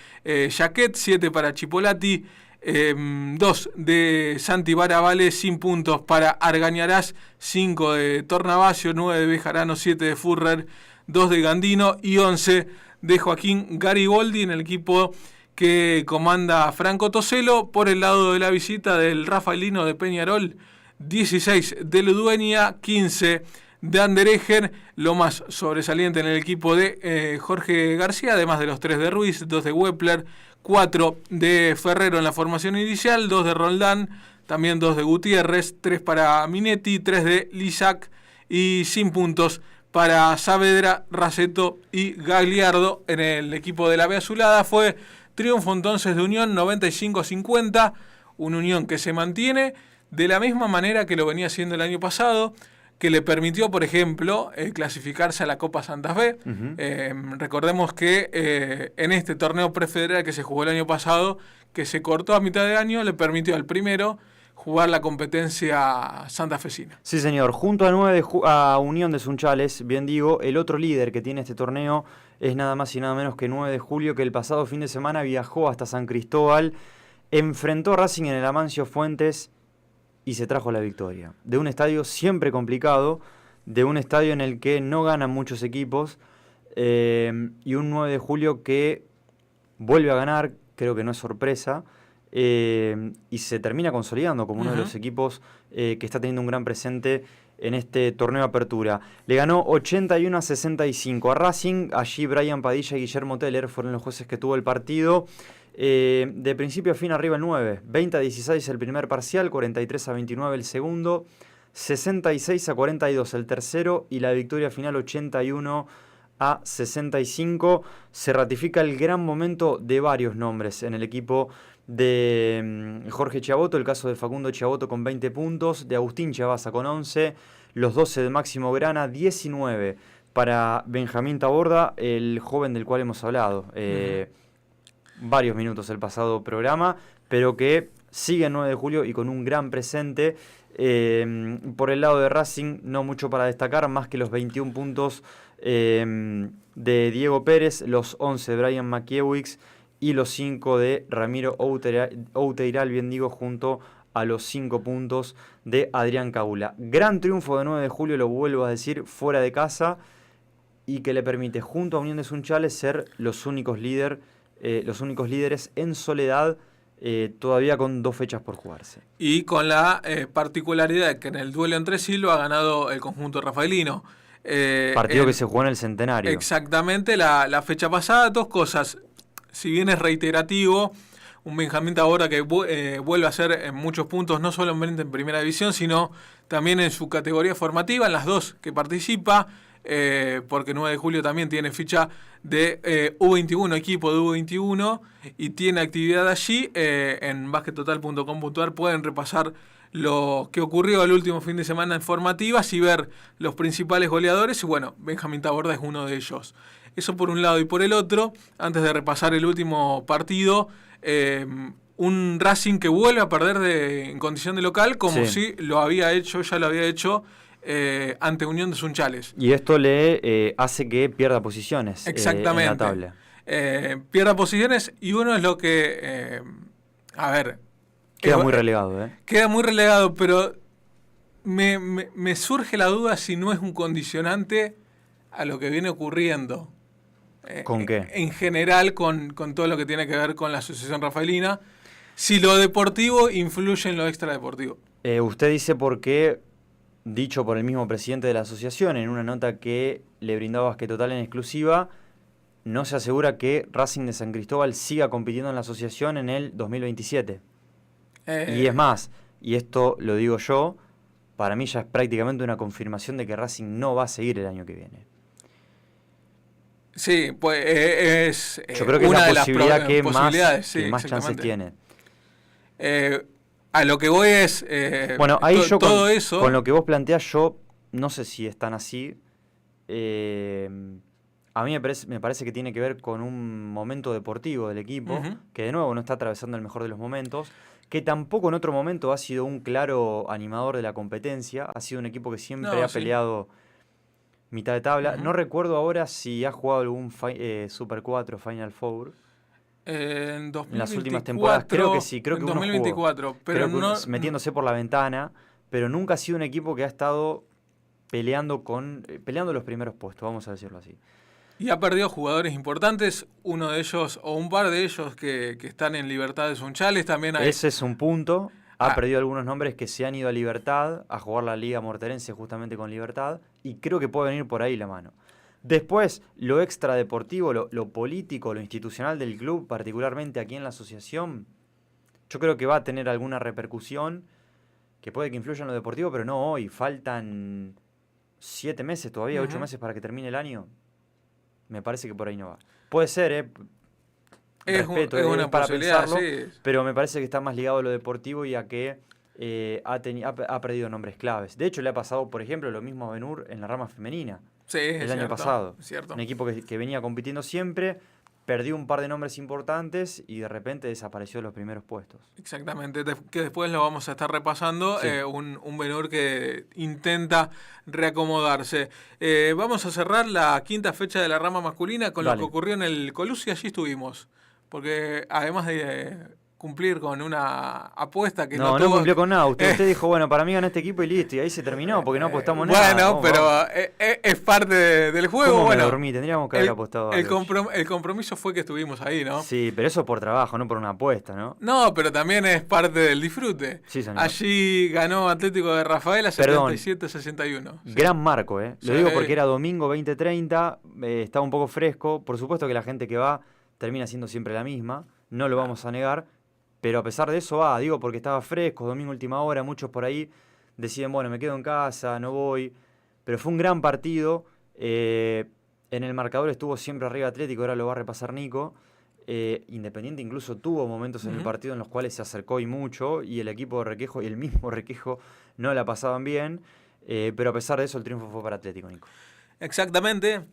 Jaquet, 7 para Chipolati, 2 de Santi Baravale, sin puntos para Argañarás, 5 de Tornavasio, 9 de Bejarano, 7 de Furrer, 2 de Gandino y 11 de Joaquín Gariboldi en el equipo que comanda Franco Toselo. Por el lado de la visita del Rafaelino de Peñarol, 16 de Ludueña, 15 de Andereger, lo más sobresaliente en el equipo de Jorge García, además de los 3 de Ruiz, 2 de Wepler, 4 de Ferrero en la formación inicial, 2 de Roldán, también 2 de Gutiérrez, 3 para Minetti, 3 de Lizac y sin puntos para Saavedra, Raceto y Gagliardo en el equipo de la B Azulada. Fue triunfo entonces de Unión 95-50, una Unión que se mantiene de la misma manera que lo venía haciendo el año pasado, que le permitió, por ejemplo, clasificarse a la Copa Santa Fe. Recordemos que en este torneo prefederal que se jugó el año pasado, que se cortó a mitad de año, le permitió al primero jugar la competencia santafesina. Sí, señor. Junto a 9 a Unión de Sunchales, bien digo, el otro líder que tiene este torneo es nada más y nada menos que 9 de julio, que el pasado fin de semana viajó hasta San Cristóbal, enfrentó a Racing en el Amancio Fuentes y se trajo la victoria. De un estadio siempre complicado, de un estadio en el que no ganan muchos equipos, y un 9 de julio que vuelve a ganar, creo que no es sorpresa, y se termina consolidando como uno de los equipos que está teniendo un gran presente en este torneo de apertura. Le ganó 81-65 a Racing. Allí Brian Padilla y Guillermo Teller fueron los jueces que tuvo el partido. De principio a fin arriba el 9. 20-16 el primer parcial, 43-29 el segundo, 66-42 el tercero y la victoria final 81-65. Se ratifica el gran momento de varios nombres en el equipo de Jorge Chiaboto, el caso de Facundo Chiaboto con 20 puntos, de Agustín Chavasa con 11, los 12 de Máximo Grana, 19 para Benjamín Taborda, el joven del cual hemos hablado varios minutos el pasado programa, pero que sigue el 9 de julio y con un gran presente. Por el lado de Racing, no mucho para destacar, más que los 21 puntos de Diego Pérez, los 11 de Brian Makiewicz y los 5 de Ramiro Outeiral, bien digo, junto a los 5 puntos de Adrián Caula. Gran triunfo de 9 de julio, lo vuelvo a decir, fuera de casa, y que le permite, junto a Unión de Sunchales, ser los únicos líderes en soledad, todavía con 2 fechas por jugarse. Y con la particularidad de que en el duelo entre sí lo ha ganado el conjunto rafaelino. Partido que se jugó en el Centenario. Exactamente, la fecha pasada, 2 cosas. Si bien es reiterativo, un Benjamín Taborda que vuelve a hacer en muchos puntos, no solamente en primera división, sino también en su categoría formativa, en las 2 que participa, porque 9 de julio también tiene ficha de U21, equipo de U21, y tiene actividad allí. En baskettotal.com.ar pueden repasar lo que ocurrió el último fin de semana en formativas y ver los principales goleadores, y bueno, Benjamín Taborda es uno de ellos. Eso por un lado, y por el otro, antes de repasar el último partido, un Racing que vuelve a perder en condición de local, como si ya lo había hecho ante Unión de Sunchales. Y esto le hace que pierda posiciones. Exactamente. En la tabla. Pierda posiciones, y uno es lo que, queda muy relegado. Queda muy relegado, pero me surge la duda si no es un condicionante a lo que viene ocurriendo. ¿Con qué? En general, con todo lo que tiene que ver con la Asociación Rafaelina, si lo deportivo influye en lo extradeportivo. Usted dice porque, dicho por el mismo presidente de la asociación en una nota que le brindaba Basket Total en exclusiva, no se asegura que Racing de San Cristóbal siga compitiendo en la asociación en el 2027. Y es más, y esto lo digo yo, para mí ya es prácticamente una confirmación de que Racing no va a seguir el año que viene. Sí, pues es yo creo que una es la posibilidad que más sí, chances tiene. A lo que voy es... bueno, ahí yo todo eso... con lo que vos planteás, yo no sé si es tan así. A mí me parece que tiene que ver con un momento deportivo del equipo, que de nuevo no está atravesando el mejor de los momentos, que tampoco en otro momento ha sido un claro animador de la competencia, ha sido un equipo que siempre ha peleado mitad de tabla. No recuerdo ahora si ha jugado algún Super 4 Final Four. En las últimas temporadas creo que sí, creo que en uno 2024, jugó, pero creo no, que metiéndose por la ventana, pero nunca ha sido un equipo que ha estado peleando los primeros puestos, vamos a decirlo así. Y ha perdido jugadores importantes, uno de ellos, o un par de ellos que están en Libertad de Sunchales también hay. Ese es un punto. Ha perdido algunos nombres que se han ido a Libertad, a jugar la Liga Morterense justamente con Libertad, y creo que puede venir por ahí la mano. Después, lo extradeportivo, lo político, lo institucional del club, particularmente aquí en la asociación, yo creo que va a tener alguna repercusión que puede que influya en lo deportivo, pero no hoy. Faltan 7 meses todavía, 8 meses para que termine el año. Me parece que por ahí no va. Puede ser, respeto, es una para posibilidad, pensarlo, sí. Pero me parece que está más ligado a lo deportivo y a que ha perdido nombres claves. De hecho, le ha pasado, por ejemplo, lo mismo a Benur en la rama femenina. Sí, el año pasado. Cierto. Un equipo que venía compitiendo siempre, perdió un par de nombres importantes y de repente desapareció de los primeros puestos. Exactamente, que después lo vamos a estar repasando, Sí. un Benur que intenta reacomodarse. Vamos a cerrar la quinta fecha de la rama masculina con Dale. lo que ocurrió en el Colusi, allí estuvimos, porque además de cumplir con una apuesta que No tuvo- cumplió con nada. Usted dijo, bueno, para mí gana este equipo y listo. Y ahí se terminó porque no apostamos nada. Bueno, Vamos, pero vamos. es parte del juego. ¿Cómo Bueno, me dormí? Tendríamos que haber apostado el algo. el compromiso fue que estuvimos ahí, ¿no? Sí, pero eso por trabajo, no por una apuesta, ¿no? No, pero también es parte del disfrute. Sí, señor. Allí ganó Atlético de Rafaela Perdón. 77-61. Sí. Gran marco, ¿eh? Lo Sí. digo porque era domingo 20:30, estaba un poco fresco. Por supuesto que la gente que va termina siendo siempre la misma, no lo vamos a negar. Pero a pesar de eso digo porque estaba fresco, domingo última hora, muchos por ahí deciden, bueno, me quedo en casa, no voy. Pero fue un gran partido. En el marcador estuvo siempre arriba Atlético, ahora lo va a repasar Nico. Independiente incluso tuvo momentos en el partido en los cuales se acercó y mucho, y el equipo de Requejo y el mismo Requejo no la pasaban bien. Pero a pesar de eso el triunfo fue para Atlético, Nico. Exactamente.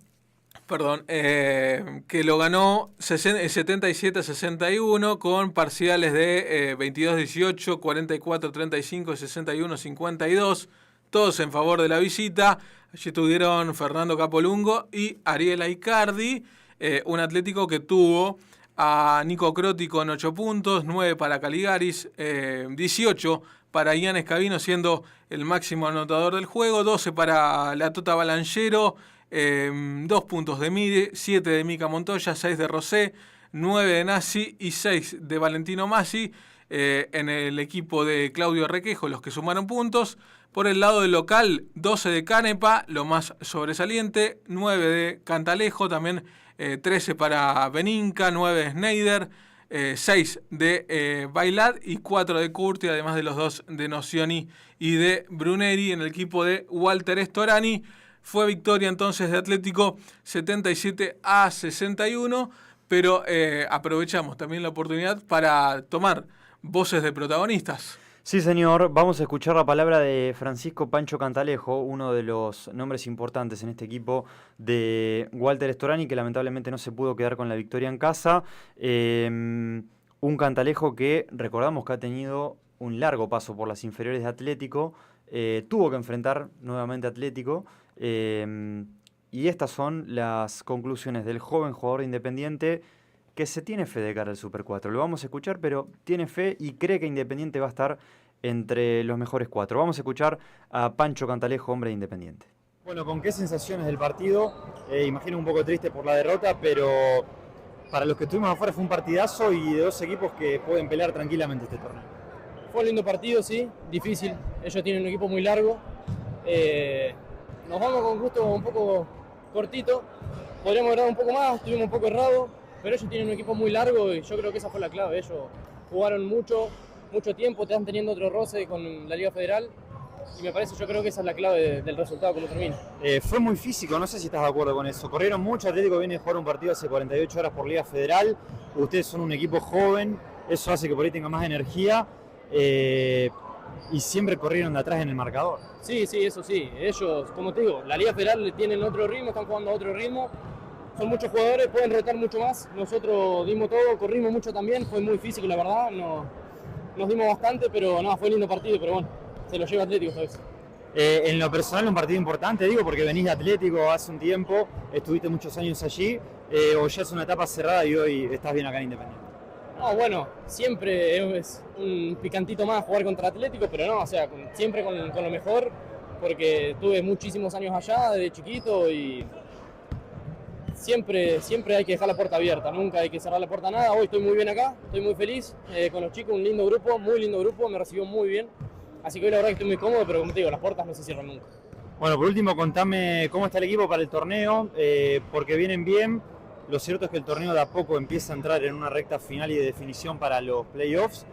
Perdón, que lo ganó 77-61 con parciales de 22-18, 44-35, 61-52, todos en favor de la visita. Allí estuvieron Fernando Capolungo y Ariela Icardi, un Atlético que tuvo a Nico Croti con 8 puntos, 9 para Caligaris, 18 para Ian Escabino siendo el máximo anotador del juego, 12 para la Tota Balanchero, 2 puntos de Mire, 7 de Mica Montoya, 6 de Rosé, 9 de Nasi y 6 de Valentino Masi. En el equipo de Claudio Requejo, los que sumaron puntos. Por el lado del local, 12 de Canepa, lo más sobresaliente, 9 de Cantalejo, también 13 para Beninca, 9 de Schneider, 6 de Bailat y 4 de Curti, además de los 2 de Nocioni y de Bruneri. En el equipo de Walter Estorani fue victoria entonces de Atlético 77-61, pero aprovechamos también la oportunidad para tomar voces de protagonistas. Sí, señor. Vamos a escuchar la palabra de Francisco Pancho Cantalejo, uno de los nombres importantes en este equipo de Walter Estorani, que lamentablemente no se pudo quedar con la victoria en casa. Un Cantalejo que recordamos que ha tenido un largo paso por las inferiores de Atlético, tuvo que enfrentar nuevamente a Atlético, y estas son las conclusiones del joven jugador de Independiente que se tiene fe de cara al Super 4. Lo vamos a escuchar, pero tiene fe y cree que Independiente va a estar entre los mejores 4. Vamos a escuchar a Pancho Cantalejo, hombre de Independiente. Bueno, ¿con qué sensaciones del partido? Imagino un poco triste por la derrota, pero para los que estuvimos afuera fue un partidazo y de dos equipos que pueden pelear tranquilamente este torneo. Fue un lindo partido, sí, difícil. Ellos tienen un equipo muy largo. Nos vamos con gusto un poco cortito. Podríamos haber dado un poco más, estuvimos un poco errados, pero ellos tienen un equipo muy largo y yo creo que esa fue la clave. Ellos jugaron mucho tiempo, están teniendo otro roce con la Liga Federal y me parece, yo creo que esa es la clave del resultado como termina. Fue muy físico, no sé si estás de acuerdo con eso. Corrieron mucho, Atlético viene a jugar un partido hace 48 horas por Liga Federal. Ustedes son un equipo joven, eso hace que por ahí tenga más energía. Y siempre corrieron de atrás en el marcador. Sí, eso sí. Ellos, como te digo, la Liga Federal tienen otro ritmo, están jugando a otro ritmo. Son muchos jugadores, pueden rotar mucho más. Nosotros dimos todo, corrimos mucho también, fue muy físico la verdad. Nos dimos bastante, pero no, fue lindo partido, pero bueno, se lo lleva Atlético esta vez. En lo personal un partido importante, digo, porque venís de Atlético hace un tiempo, estuviste muchos años allí, o ya es una etapa cerrada y hoy estás bien acá en Independiente. No, bueno, siempre es un picantito más jugar contra Atlético, pero no, o sea, siempre con lo mejor, porque tuve muchísimos años allá desde chiquito y siempre hay que dejar la puerta abierta, nunca hay que cerrar la puerta a nada. Hoy estoy muy bien acá, estoy muy feliz con los chicos, un lindo grupo, muy lindo grupo, me recibió muy bien, así que hoy la verdad que estoy muy cómodo, pero como te digo, las puertas no se cierran nunca. Bueno, por último, contame cómo está el equipo para el torneo, porque vienen bien. Lo cierto es que el torneo de a poco empieza a entrar en una recta final y de definición para los playoffs.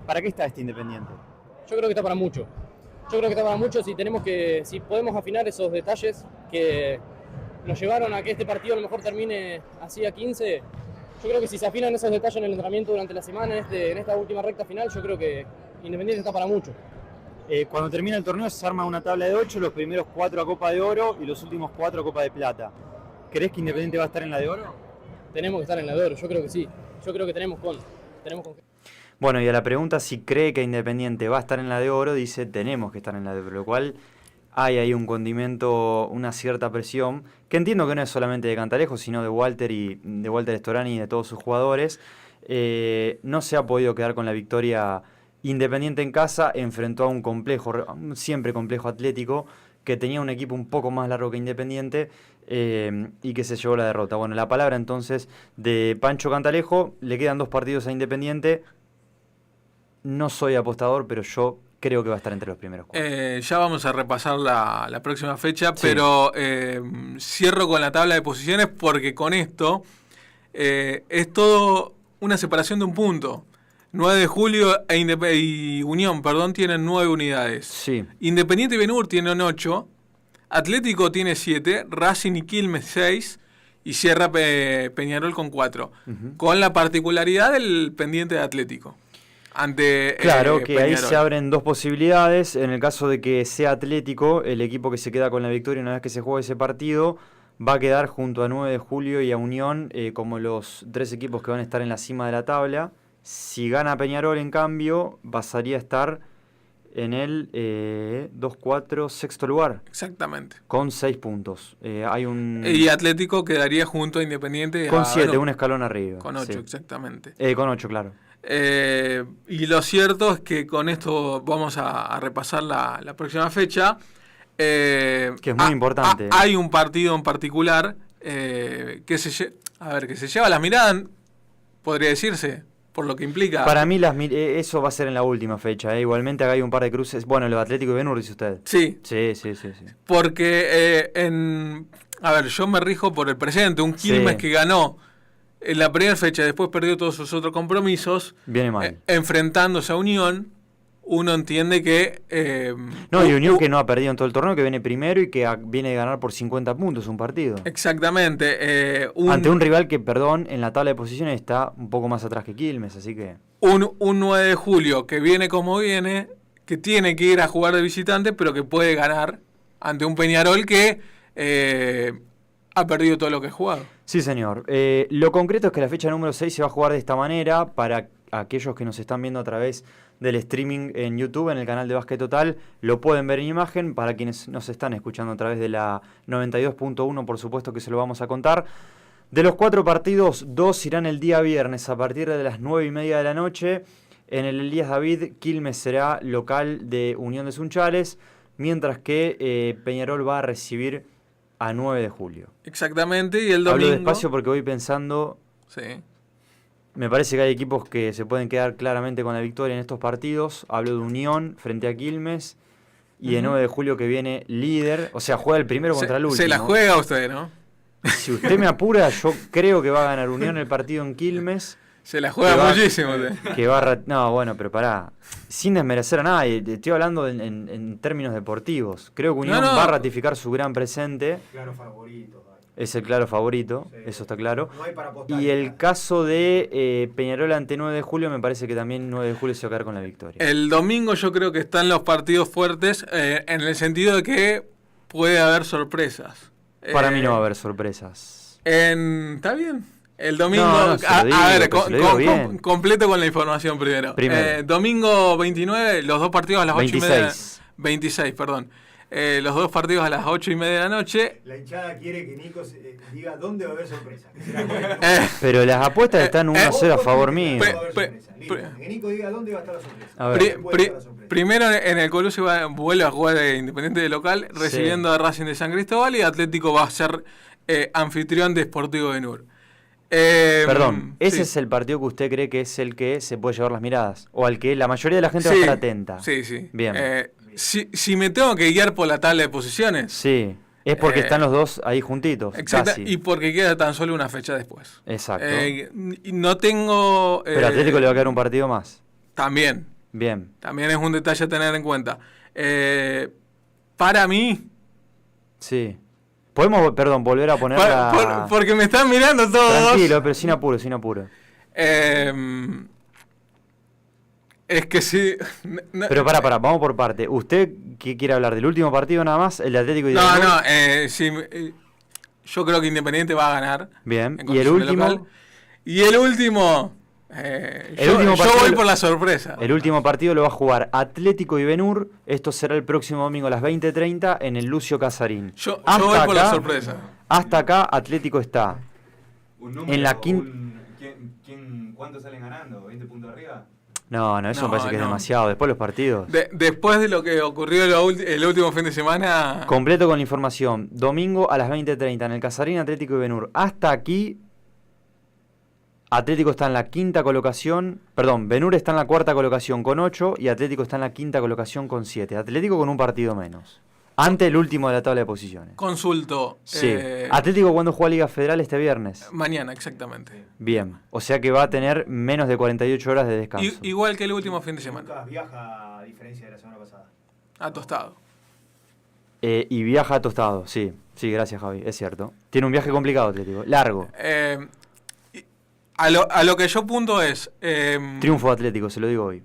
¿Para qué está este Independiente? Yo creo que está para mucho. Si podemos afinar esos detalles que nos llevaron a que este partido a lo mejor termine así a 15, yo creo que si se afinan esos detalles en el entrenamiento durante la semana, en esta última recta final, yo creo que Independiente está para mucho. Cuando termina el torneo se arma una tabla de 8, los primeros 4 a Copa de Oro y los últimos 4 a Copa de Plata. ¿Crees que Independiente va a estar en la de Oro? tenemos que estar en la de oro. Yo creo que sí. Yo creo que tenemos con qué. Bueno, y a la pregunta si cree que Independiente va a estar en la de oro, dice tenemos que estar en la de oro, lo cual hay ahí un condimento, una cierta presión, que entiendo que no es solamente de Cantalejo, sino de Walter Storani y de todos sus jugadores. No se ha podido quedar con la victoria. Independiente en casa enfrentó a un siempre complejo Atlético, que tenía un equipo un poco más largo que Independiente y que se llevó la derrota. Bueno, la palabra entonces de Pancho Cantalejo. Le quedan 2 partidos a Independiente. No soy apostador, pero yo creo que va a estar entre los primeros 4. Ya vamos a repasar la próxima fecha, Sí. pero cierro con la tabla de posiciones porque con esto es todo una separación de un punto. 9 de julio y Unión, tienen 9 unidades. Sí. Independiente y Benur tienen 8, Atlético tiene 7, Racing y Quilmes 6 y cierra Peñarol con 4. Ujú. Con la particularidad del pendiente de Atlético. Ante Claro, que ahí Peñarol. se abren 2 posibilidades. En el caso de que sea Atlético, el equipo que se queda con la victoria una vez que se juegue ese partido, va a quedar junto a 9 de julio y a Unión como los 3 equipos que van a estar en la cima de la tabla. Si gana Peñarol, en cambio, pasaría a estar en el 2-4 sexto lugar, Exactamente. con 6 puntos. Hay un... Y Atlético quedaría junto a Independiente. Con 7, bueno, un escalón arriba. con 8, sí. exactamente. Con 8, claro. Y lo cierto es que con esto vamos a repasar la próxima fecha. Que es muy importante. Hay un partido en particular que se lleva la mirada, podría decirse, por lo que implica. Para mí eso va a ser en la última fecha. Igualmente acá hay un par de cruces. Bueno, lo de Atlético y Benur, dice usted. Sí. Sí. Porque yo me rijo por el presente. Un Quilmes Sí. que ganó en la primera fecha, después perdió todos sus otros compromisos. Viene mal. Enfrentándose a Unión, uno entiende que... Y Unión que no ha perdido en todo el torneo, que viene primero y que viene de ganar por 50 puntos un partido. Exactamente. Ante un rival que, en la tabla de posiciones está un poco más atrás que Quilmes, así que... Un 9 de julio que viene como viene, que tiene que ir a jugar de visitante, pero que puede ganar ante un Peñarol que ha perdido todo lo que ha jugado. Sí, señor. Lo concreto es que la fecha número 6 se va a jugar de esta manera. Para aquellos que nos están viendo a través del streaming en YouTube, en el canal de Básquet Total, lo pueden ver en imagen. Para quienes nos están escuchando a través de la 92.1, por supuesto que se lo vamos a contar. De los 4 partidos, 2 irán el día viernes a partir de las 9:30 de la noche. En el Elías David, Quilmes será local de Unión de Sunchales, mientras que Peñarol va a recibir a 9 de julio. Exactamente, y el domingo... Hablo despacio porque voy pensando... Sí. Me parece que hay equipos que se pueden quedar claramente con la victoria en estos partidos. Hablo de Unión frente a Quilmes y de 9 de julio que viene líder. O sea, juega el primero contra el último. Se la juega usted, ¿no? Si usted me apura, yo creo que va a ganar Unión el partido en Quilmes. Se la juega muchísimo usted. Que va no, bueno, pero pará. Sin desmerecer a nadie, estoy hablando en términos deportivos. Creo que Unión va a ratificar su gran presente. Claro favorito. Es el claro favorito, sí. Eso está claro. No hay para apostar. Y el caso de Peñarol ante 9 de julio, me parece que también 9 de julio se va a quedar con la victoria. El domingo yo creo que están los partidos fuertes en el sentido de que puede haber sorpresas. Para mí no va a haber sorpresas. Está bien. El domingo, completo con la información primero. Domingo 29, los 2 partidos a las 8:30. 26, perdón. Los 2 partidos a las 8:30 de la noche. La hinchada quiere que Nico diga dónde va a haber sorpresa. Pero las apuestas están 1-0 a favor mío. Que Nico diga dónde va a estar la sorpresa. Primero en el Colusio vuelve a jugar de Independiente de local, recibiendo a Racing de San Cristóbal, y Atlético va a ser anfitrión de Sportivo Benur. Perdón, ¿ese es el partido que usted cree que es el que se puede llevar las miradas? ¿O al que la mayoría de la gente va a estar atenta? Sí. Bien. Si me tengo que guiar por la tabla de posiciones... Sí, es porque están los dos ahí juntitos. Exacto, casi. y porque queda tan solo una fecha después. Exacto. No tengo... Pero a Atlético le va a quedar un partido más. También. Bien. También es un detalle a tener en cuenta. Para mí... Sí. Podemos, volver a poner porque me están mirando todos. Tranquilo, pero sin apuro, sin apuro. Es que sí. Pero pará, vamos por parte. ¿Usted qué quiere hablar? ¿Del último partido nada más? ¿El de Atlético y No, Yo creo que Independiente va a ganar. Bien. en ¿Y el condición de último? local. Y el último... yo partido voy por la sorpresa. El último partido lo va a jugar Atlético y Ben-Hur. Esto será el próximo domingo a las 20:30 en el Lucio Casarín. Yo voy por la sorpresa. Hasta acá Atlético está en la quinta. ¿Cuántos salen ganando? ¿20 puntos arriba? No, eso me parece que es no. demasiado. Después los partidos. Después de lo que ocurrió el último fin de semana... Completo con la información. Domingo a las 20:30 en el Casarín, Atlético y Ben-Hur. Hasta aquí, Atlético está en la quinta colocación. Perdón, Ben-Hur está en la cuarta colocación con 8 y Atlético está en la quinta colocación con 7. Atlético con un partido menos. Ante el último de la tabla de posiciones. Consulto. Sí. Atlético, ¿cuándo juega Liga Federal este viernes? Mañana, exactamente. Bien. O sea que va a tener menos de 48 horas de descanso. Igual que el último fin de semana. Lucas viaja a diferencia de la semana pasada. A Tostado. Y viaja a Tostado, sí. Sí, gracias, Javi. Es cierto. Tiene un viaje complicado, Atlético. Largo. A lo que yo punto es... Triunfo Atlético, se lo digo hoy.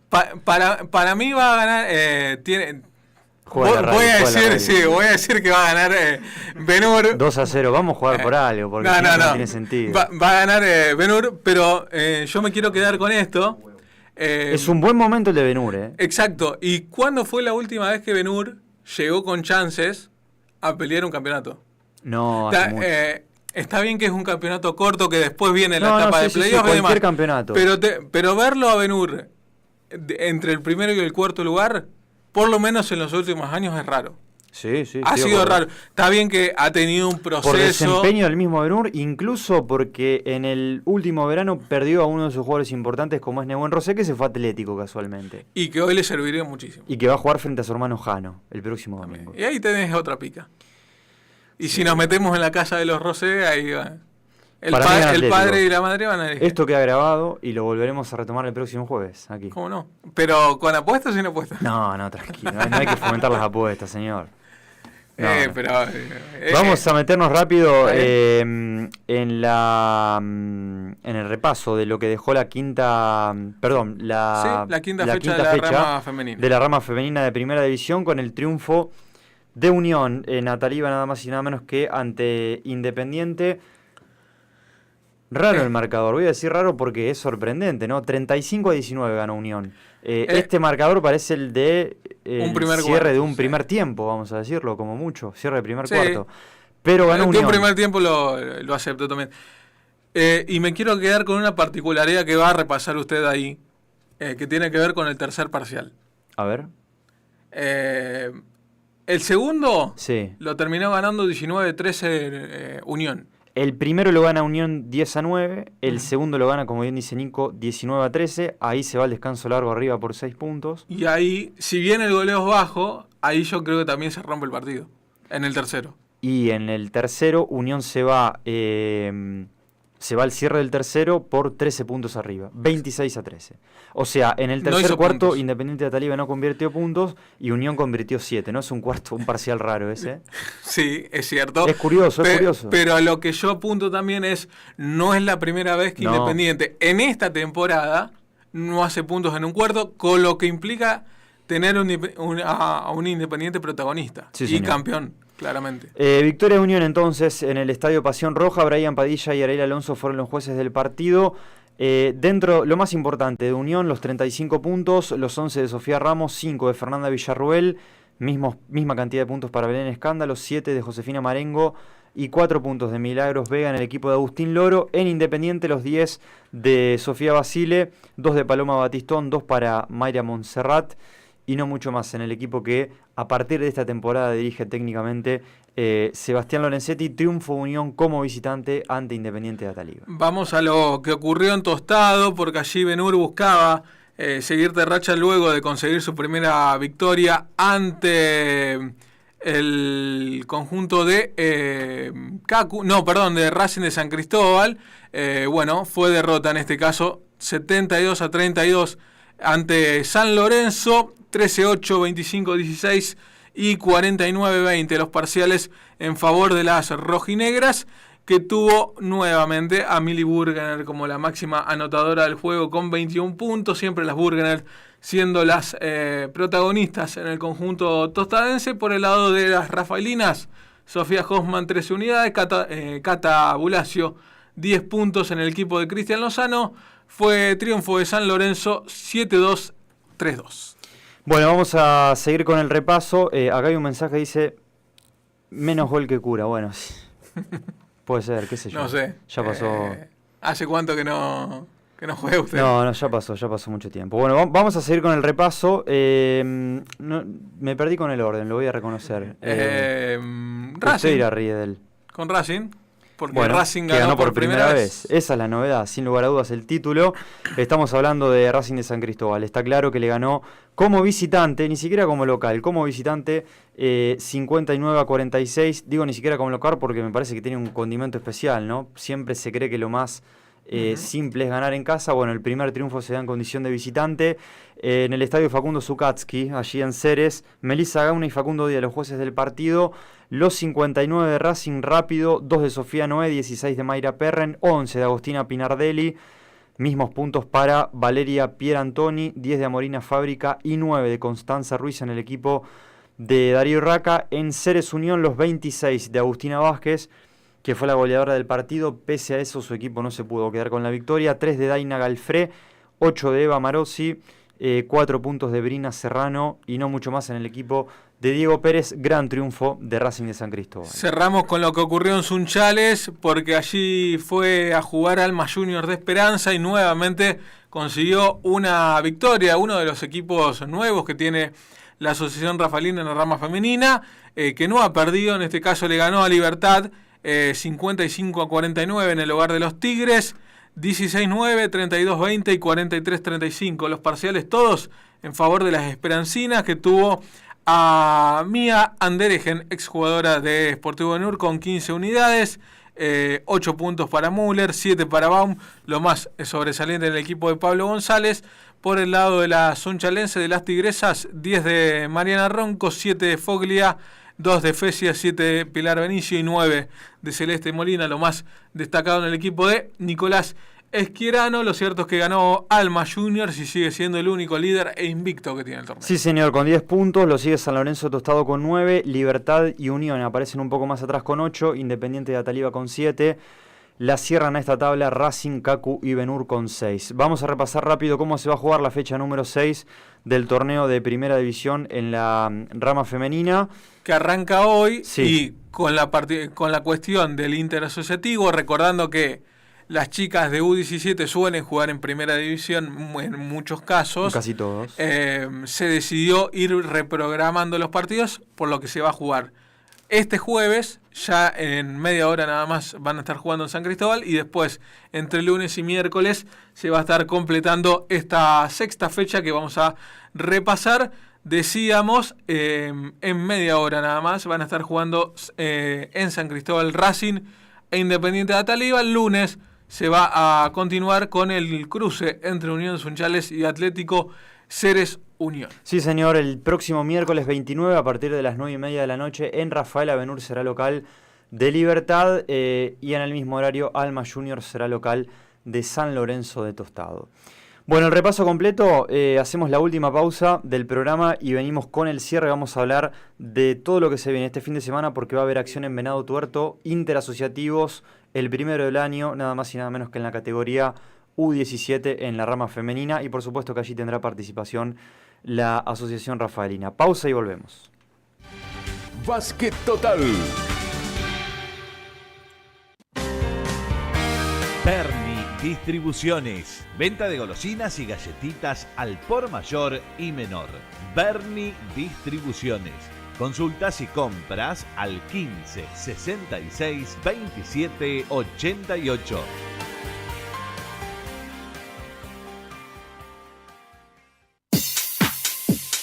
Para mí va a ganar... Voy a decir que va a ganar Ben-Hur. 2-0, vamos a jugar por algo, porque no tiene sentido. Va a ganar Ben-Hur, pero yo me quiero quedar con esto. Es un buen momento el de Ben-Hur, Exacto. ¿Y cuándo fue la última vez que Ben-Hur llegó con chances a pelear un campeonato? No, está bien que es un campeonato corto, que después viene la etapa de playoff y demás. Cualquier campeonato. Pero verlo a Ben-Hur entre el primero y el cuarto lugar, por lo menos en los últimos años, es raro. Sí. Ha sido raro. Está bien que ha tenido un proceso... Por desempeño del mismo Ben-Hur, incluso porque en el último verano perdió a uno de sus jugadores importantes, como es Nehuen Rosé, que se fue a Atlético casualmente. Y que hoy le serviría muchísimo. Y que va a jugar frente a su hermano Jano el próximo domingo. Y ahí tenés otra pica. Y si nos metemos en la casa de los Rosé, ahí va. El padre y la madre van a elegir. Esto queda grabado y lo volveremos a retomar el próximo jueves, aquí. ¿Cómo no? ¿Pero con apuestas o sin apuestas? No, tranquilo. No hay que fomentar las apuestas, señor. Vamos a meternos rápido en el repaso de lo que dejó la quinta quinta fecha de la rama femenina. De la rama femenina de Primera División, con el triunfo de Unión en Ataliba, nada más y nada menos que ante Independiente. Raro el marcador, voy a decir raro porque es sorprendente, ¿no? 35-19 ganó Unión. Este marcador parece el de cierre de un primer tiempo, vamos a decirlo, como mucho, cierre de primer cuarto. Pero ganó Unión. Un primer tiempo lo acepto también. Y me quiero quedar con una particularidad que va a repasar usted ahí, que tiene que ver con el tercer parcial. A ver. El segundo sí. Lo terminó ganando 19-13 Unión. El primero lo gana Unión 10-9, el segundo lo gana, como bien dice Nico, 19-13, ahí se va al descanso largo arriba por 6 puntos. Y ahí, si bien el goleo es bajo, ahí yo creo que también se rompe el partido, en el tercero. Y en el tercero, Unión se va al cierre del tercero por 13 puntos arriba, 26-13. O sea, en el tercer cuarto, puntos. Independiente de Ataliba no convirtió puntos y Unión convirtió 7, ¿no? Es un parcial raro ese. Sí, es cierto. Es curioso. Pero a lo que yo apunto también no es la primera vez que Independiente en esta temporada no hace puntos en un cuarto, con lo que implica tener a un Independiente protagonista y campeón. Claramente. Victoria de Unión entonces en el Estadio Pasión Roja. Brian Padilla y Ariel Alonso fueron los jueces del partido. Dentro, lo más importante de Unión, los 35 puntos, los 11 de Sofía Ramos, 5 de Fernanda Villarruel, misma cantidad de puntos para Belén Escándalo, 7 de Josefina Marengo y 4 puntos de Milagros Vega en el equipo de Agustín Loro. En Independiente, los 10 de Sofía Basile, 2 de Paloma Batistón, 2 para Mayra Montserrat. Y no mucho más en el equipo que a partir de esta temporada dirige técnicamente Sebastián Lorenzetti. Triunfo Unión como visitante ante Independiente de Ataliba. Vamos a lo que ocurrió en Tostado, porque allí Ben-Hur buscaba seguir de racha luego de conseguir su primera victoria ante el conjunto de de Racing de San Cristóbal. Fue derrota en este caso 72-32 ante San Lorenzo. 13-8, 25-16 y 49-20 los parciales en favor de las rojinegras, que tuvo nuevamente a Mili Burgener como la máxima anotadora del juego con 21 puntos, siempre las Burgener siendo las protagonistas en el conjunto tostadense. Por el lado de las rafaelinas, Sofía Hoffman 13 unidades, Cata Bulacio 10 puntos en el equipo de Cristian Lozano. Fue triunfo de San Lorenzo 7-2, 3-2. Bueno, vamos a seguir con el repaso. Acá hay un mensaje que dice, menos gol que cura. Bueno, puede ser, qué sé yo. No sé. Ya pasó. ¿Hace cuánto que no juega usted? No, ya pasó mucho tiempo. Bueno, vamos a seguir con el repaso. Me perdí con el orden, lo voy a reconocer. Racing. Usted irá ríe de él. Con Racing. Porque Bueno, Racing que ganó por primera vez. Esa es la novedad, sin lugar a dudas, el título. Estamos hablando de Racing de San Cristóbal. Está claro que le ganó como visitante, ni siquiera como local, como visitante 59-46. Digo ni siquiera como local porque me parece que tiene un condimento especial, ¿no? Siempre se cree que lo más simple es ganar en casa. Bueno, el primer triunfo se da en condición de visitante en el estadio Facundo Zucatski, allí en Ceres. Melissa Gauna y Facundo Díaz, los jueces del partido. Los 59 de Racing Rápido, 2 de Sofía Noé, 16 de Mayra Perren, 11 de Agostina Pinardelli. Mismos puntos para Valeria Pierantoni, 10 de Amorina Fábrica y 9 de Constanza Ruiz en el equipo de Darío Raca. En Ceres Unión, los 26 de Agustina Vázquez, que fue la goleadora del partido. Pese a eso, su equipo no se pudo quedar con la victoria. 3 de Daina Galfré, 8 de Eva Marossi, 4 puntos de Brina Serrano y no mucho más en el equipo de Diego Pérez. Gran triunfo de Racing de San Cristóbal. Cerramos con lo que ocurrió en Sunchales, porque allí fue a jugar Alma Junior de Esperanza y nuevamente consiguió una victoria. Uno de los equipos nuevos que tiene la Asociación Rafaelina en la rama femenina, que no ha perdido. En este caso le ganó a Libertad 55-49 en el hogar de los Tigres. 16-9, 32-20 y 43-35. Los parciales todos en favor de las Esperancinas, que tuvo a Mía Anderegen, exjugadora de Sportivo Benur, con 15 unidades, 8 puntos para Müller, 7 para Baum, lo más sobresaliente en el equipo de Pablo González. Por el lado de la Sunchalense, de las Tigresas, 10 de Mariana Ronco, 7 de Foglia, 2 de Fesia, 7 de Pilar Benicio y 9 de Celeste Molina, lo más destacado en el equipo de Nicolás Esquierano. Lo cierto es que ganó Alma Juniors y sigue siendo el único líder e invicto que tiene el torneo. Sí, señor, con 10 puntos, lo sigue San Lorenzo Tostado con 9, Libertad y Unión aparecen un poco más atrás con 8, Independiente de Ataliba con 7, la cierran a esta tabla Racing, Cacu y Benur con 6. Vamos a repasar rápido cómo se va a jugar la fecha número 6 del torneo de Primera División en la rama femenina. Que arranca hoy, sí. Y con la cuestión del interasociativo, recordando que las chicas de U17 suelen jugar en Primera División en muchos casos. Casi todos. Se decidió ir reprogramando los partidos, por lo que se va a jugar este jueves. Ya en media hora nada más van a estar jugando en San Cristóbal y después entre lunes y miércoles se va a estar completando esta sexta fecha que vamos a repasar. Decíamos, en media hora nada más van a estar jugando en San Cristóbal Racing e Independiente de Ataliba. El lunes se va a continuar con el cruce entre Unión Sunchales y Atlético Ceres Unión. Sí, señor, el próximo miércoles 29 a partir de las 9:30 de la noche en Rafaela Benur será local de Libertad y en el mismo horario Alma Junior será local de San Lorenzo de Tostado. Bueno, el repaso completo, hacemos la última pausa del programa y venimos con el cierre. Vamos a hablar de todo lo que se viene este fin de semana porque va a haber acción en Venado Tuerto, interasociativos, el primero del año, nada más y nada menos que en la categoría U17 en la rama femenina y por supuesto que allí tendrá participación la Asociación Rafaelina. Pausa y volvemos. Básquet Total. Berni Distribuciones. Venta de golosinas y galletitas al por mayor y menor. Berni Distribuciones. Consultas y compras al 15 66 27 88.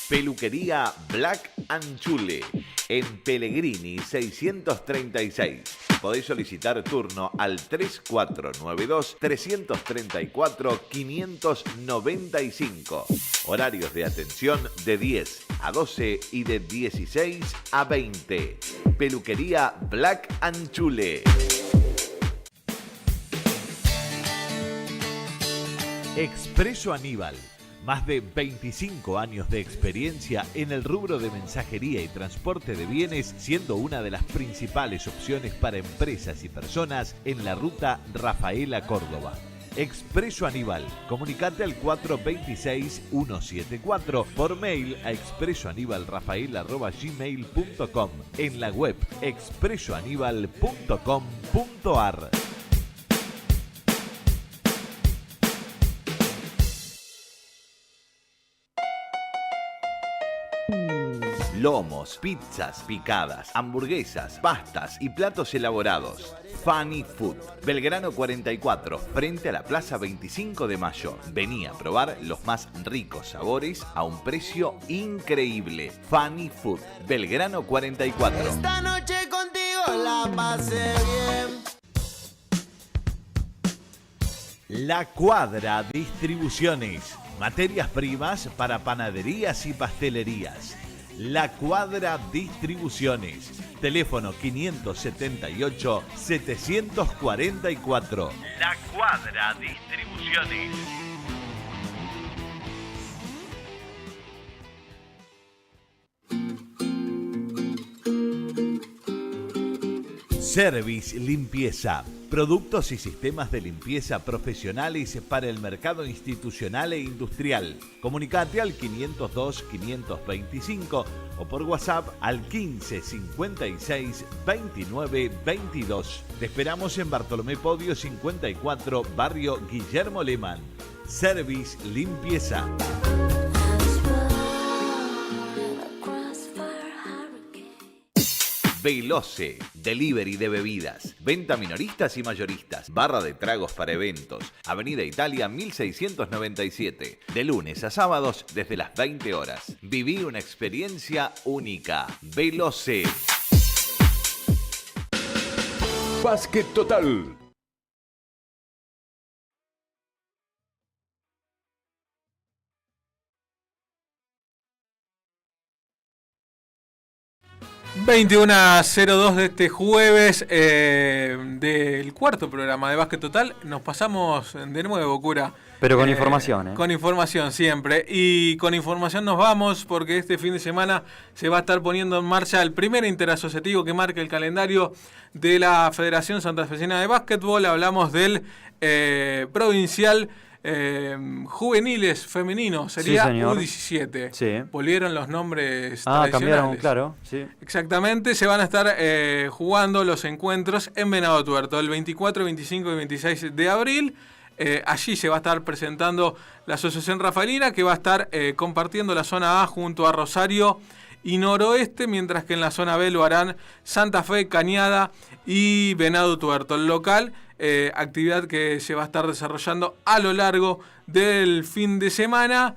Peluquería Black & Chule en Pellegrini 636. Podéis solicitar turno al 3492-334-595. Horarios de atención de 10 a 12 y de 16 a 20. Peluquería Black & Chule. Expreso Aníbal. Más de 25 años de experiencia en el rubro de mensajería y transporte de bienes, siendo una de las principales opciones para empresas y personas en la ruta Rafaela-Córdoba. Expreso Aníbal. Comunicate al 426-174 por mail a expresoanibalrafael@gmail.com, en la web expresoanival.com.ar. Lomos, pizzas, picadas, hamburguesas, pastas y platos elaborados. Funny Food. Belgrano 44, frente a la Plaza 25 de Mayo. Vení a probar los más ricos sabores a un precio increíble. Funny Food. Belgrano 44. Esta noche contigo la pasé bien. La Cuadra Distribuciones. Materias primas para panaderías y pastelerías. La Cuadra Distribuciones. Teléfono 578-744. La Cuadra Distribuciones. Service Limpieza. Productos y sistemas de limpieza profesionales para el mercado institucional e industrial. Comunicate al 502-525 o por WhatsApp al 15 56 29 22. Te esperamos en Bartolomé Podio 54, barrio Guillermo Lehmann. Service Limpieza. Veloce, delivery de bebidas, venta minoristas y mayoristas, barra de tragos para eventos, Avenida Italia 1697, de lunes a sábados desde las 20 horas. Viví una experiencia única. Veloce. Básquet Total. ...21:02 de este jueves... ...del cuarto programa de Básquet Total... ...nos pasamos de nuevo, cura... Pero con información, Con información siempre. Y con información nos vamos... ...porque este fin de semana... ...se va a estar poniendo en marcha... ...el primer interasociativo que marca el calendario... ...de la Federación Santafesina de Básquetbol... ...hablamos del provincial... juveniles femeninos, sería sí, U17. Sí. Volvieron los nombres tradicionales. Cambiaron, claro. Sí. Exactamente, se van a estar jugando los encuentros en Venado Tuerto el 24, 25 y 26 de abril. Allí se va a estar presentando la Asociación Rafaelina, que va a estar compartiendo la zona A junto a Rosario y Noroeste, mientras que en la zona B lo harán Santa Fe, Cañada y Venado Tuerto. El local, actividad que se va a estar desarrollando a lo largo del fin de semana.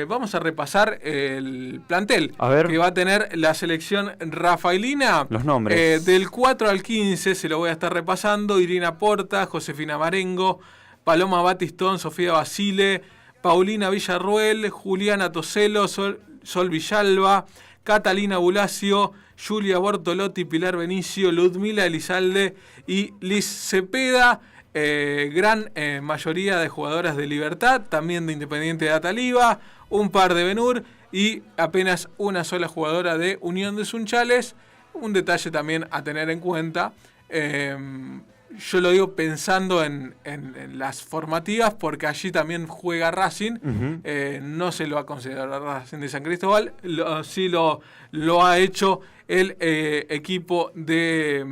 Vamos a repasar el plantel que va a tener la selección rafaelina. Los nombres. Del 4 al 15 se lo voy a estar repasando. Irina Porta, Josefina Marengo, Paloma Batistón, Sofía Basile, Paulina Villarruel, Juliana Toselo, Sol Villalba, Catalina Bulacio, Julia Bortolotti, Pilar Benicio, Ludmila Elizalde y Liz Cepeda. Gran mayoría de jugadoras de Libertad, también de Independiente de Ataliva, un par de Benur y apenas una sola jugadora de Unión de Sunchales. Un detalle también a tener en cuenta. Yo lo digo pensando en las formativas, porque allí también juega Racing. No se lo ha considerado Racing de San Cristóbal, sí lo ha hecho el equipo de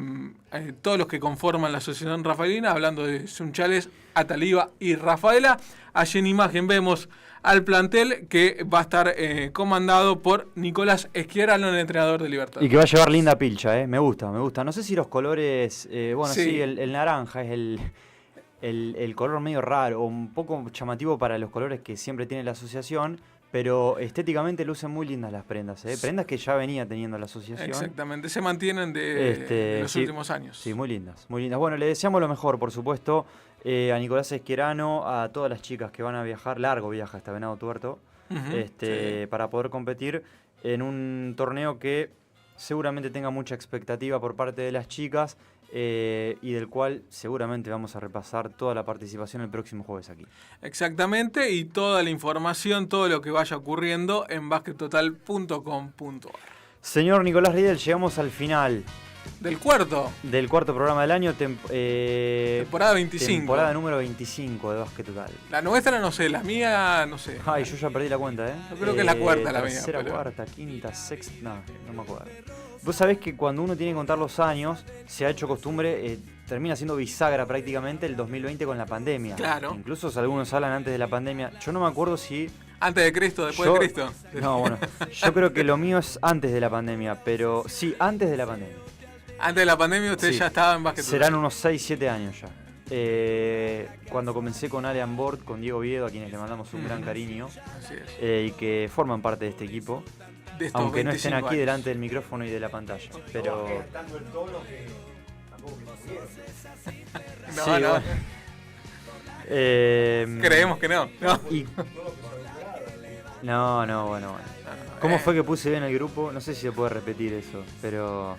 todos los que conforman la Asociación Rafaelina, hablando de Sunchales, Ataliva y Rafaela. Allí en imagen vemos al plantel que va a estar comandado por Nicolás Esquiarano, el entrenador de Libertad. Y que va a llevar linda pilcha, me gusta. No sé si los colores, Sí. el naranja es el color medio raro, un poco llamativo para los colores que siempre tiene la asociación, pero estéticamente lucen muy lindas las prendas, prendas que ya venía teniendo la asociación. Exactamente, se mantienen de los últimos años. Sí, muy lindas, muy lindas. Bueno, le deseamos lo mejor, por supuesto, a Nicolás Esquerano, a todas las chicas que van a viajar, largo viaje hasta Venado Tuerto, Sí. para poder competir en un torneo que seguramente tenga mucha expectativa por parte de las chicas y del cual seguramente vamos a repasar toda la participación el próximo jueves aquí. Exactamente, y toda la información, todo lo que vaya ocurriendo en baskettotal.com.ar. Señor Nicolás Riedel, llegamos al final Del cuarto, del cuarto programa del año, temporada 25. temporada número 25 de Básquet Total. La nuestra no sé, la mía no sé. Ay, yo ya perdí la cuenta, ¿eh? Yo creo que es la cuarta la mía, Tercera, pero- cuarta, quinta, sexta, no me acuerdo. Vos sabés que cuando uno tiene que contar los años, se ha hecho costumbre, termina siendo bisagra prácticamente el 2020 con la pandemia. Claro. Incluso algunos hablan antes de la pandemia. Yo no me acuerdo si... Antes de Cristo, después de Cristo. No, bueno, yo creo que lo mío es antes de la pandemia, pero sí, antes de la pandemia. Antes de la pandemia usted Sí. ya estaba en básquet. Serán unos 6, 7 años ya. Cuando comencé con Ale on Board, con Diego Viedo, a quienes le mandamos un gran cariño, Así es. y que forman parte de este equipo, De estos aunque no estén 25 aquí años. delante del micrófono y de la pantalla. Pero No, sí, no. bueno. Creemos que no. No. Y... No, bueno. ¿Cómo fue que puse bien el grupo? No sé si se puede repetir eso, pero...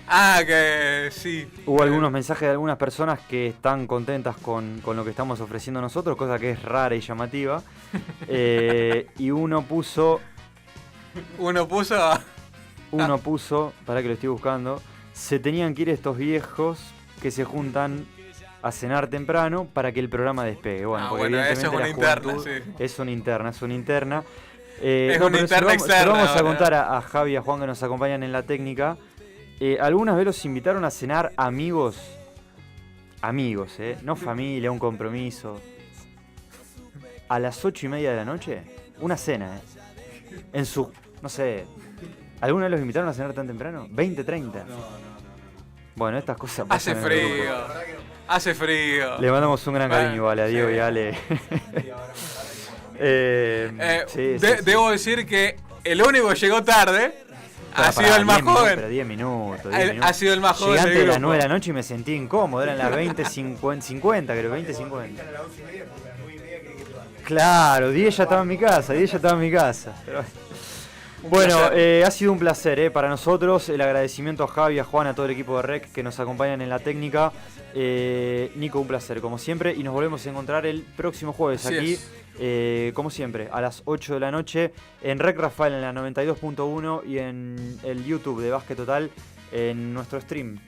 Ah, que sí. Hubo algunos mensajes de algunas personas que están contentas con lo que estamos ofreciendo nosotros, cosa que es rara y llamativa. Y uno puso, para que lo estoy buscando, se tenían que ir estos viejos que se juntan a cenar temprano para que el programa despegue. Bueno, Ah, porque bueno, eso evidentemente es una la interna, juventud sí. es una interna. Es No, una pero interna se lo externa, vamos a ahora. contar a Javi y a Juan que nos acompañan en la técnica. Algunas veces los invitaron a cenar amigos, no familia, un compromiso. A las 8:30 de la noche, una cena, en su, no sé, ¿alguna vez los invitaron a cenar tan temprano? 20:30. Bueno, estas cosas Hace pasan en el frío. grupo. Hace río. Le mandamos un gran cariño igual a Diego sí. y a Ale. Sí. Debo decir que el único que llegó tarde ha Pará, sido el más 10 minutos, joven. pero 10 minutos. Ha sido el más joven Llegué antes del de las grupo. 9 de la noche y me sentí incómodo. Eran las 20:50, creo, 20:50. Claro, 10 ya estaba en mi casa, Pero... Bueno, ha sido un placer para nosotros. El agradecimiento a Javi, a Juan, a todo el equipo de REC que nos acompañan en la técnica. Nico, un placer como siempre. Y nos volvemos a encontrar el próximo jueves Así aquí, es. como siempre, a las 8 de la noche en REC Rafael en la 92.1 y en el YouTube de Básquet Total en nuestro stream,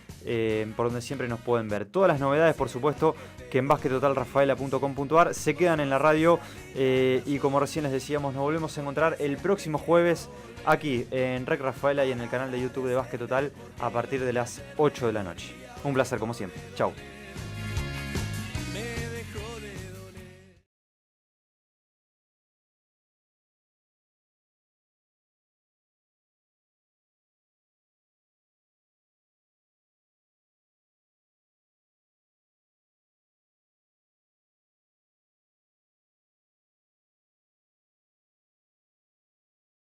por donde siempre nos pueden ver. Todas las novedades, por supuesto, que en baskettotalrafaela.com.ar se quedan en la radio y como recién les decíamos, nos volvemos a encontrar el próximo jueves aquí en Rec Rafaela y en el canal de YouTube de Básquet Total a partir de las 8 de la noche. Un placer como siempre. Chau.